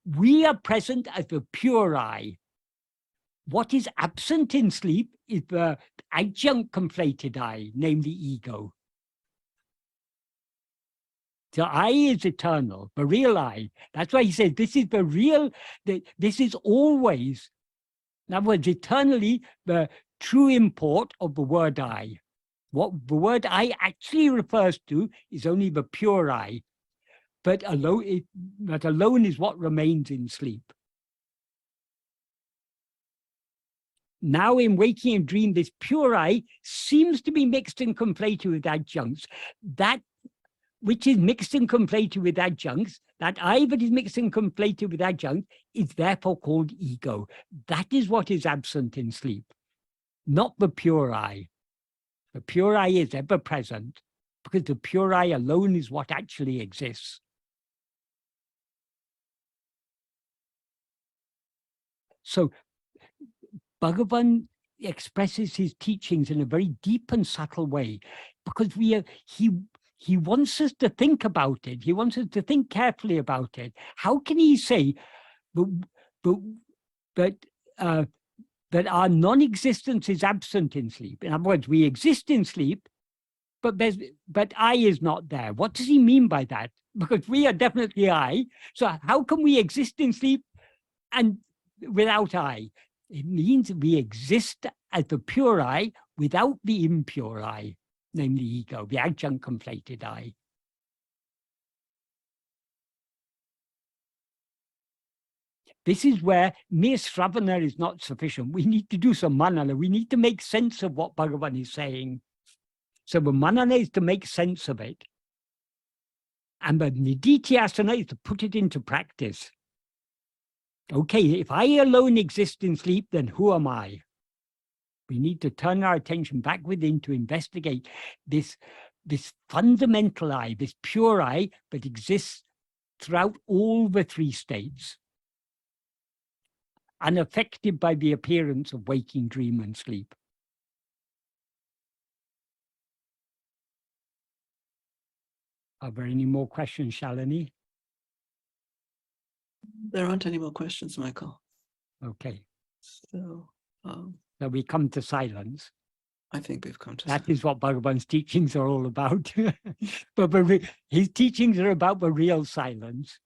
we are present as the pure I. What is absent in sleep is the adjunct conflated I, namely ego. So I is eternal, the real I. That's why he says this is the real, this is always, in other words, eternally the true import of the word I. What the word I actually refers to is only the pure I, but alone is what remains in sleep. Now in waking and dream, this pure I seems to be mixed and conflated with adjuncts. That which is mixed and conflated with adjuncts, that I that is mixed and conflated with adjuncts, is therefore called ego. That is what is absent in sleep, not the pure I. The pure I is ever present, because the pure I alone is what actually exists. So Bhagavan expresses his teachings in a very deep and subtle way, because he wants us to think about it. He wants us to think carefully about it. How can he say that our non-existence is absent in sleep? In other words, we exist in sleep, but I is not there. What does he mean by that? Because we are definitely I. So how can we exist in sleep and without I? It means we exist as the pure I without the impure I, namely ego, the adjunct conflated I. This is where mere Sravana is not sufficient. We need to do some manana. We need to make sense of what Bhagavan is saying. So the manana is to make sense of it. And the nididhyasana is to put it into practice. Okay, if I alone exist in sleep, then who am I? We need to turn our attention back within to investigate this fundamental I, this pure I, that exists throughout all the three states, unaffected by the appearance of waking, dream, and sleep. Are there any more questions, Shalini? There aren't any more questions, Michael. Okay, So so we come to silence. I think we've come to That is what Bhagavan's teachings are all about. But his teachings are about the real silence.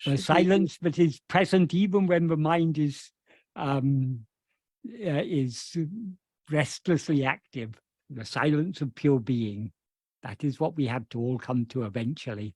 The silence that is present even when the mind is restlessly active. The silence of pure being. That is what we have to all come to eventually.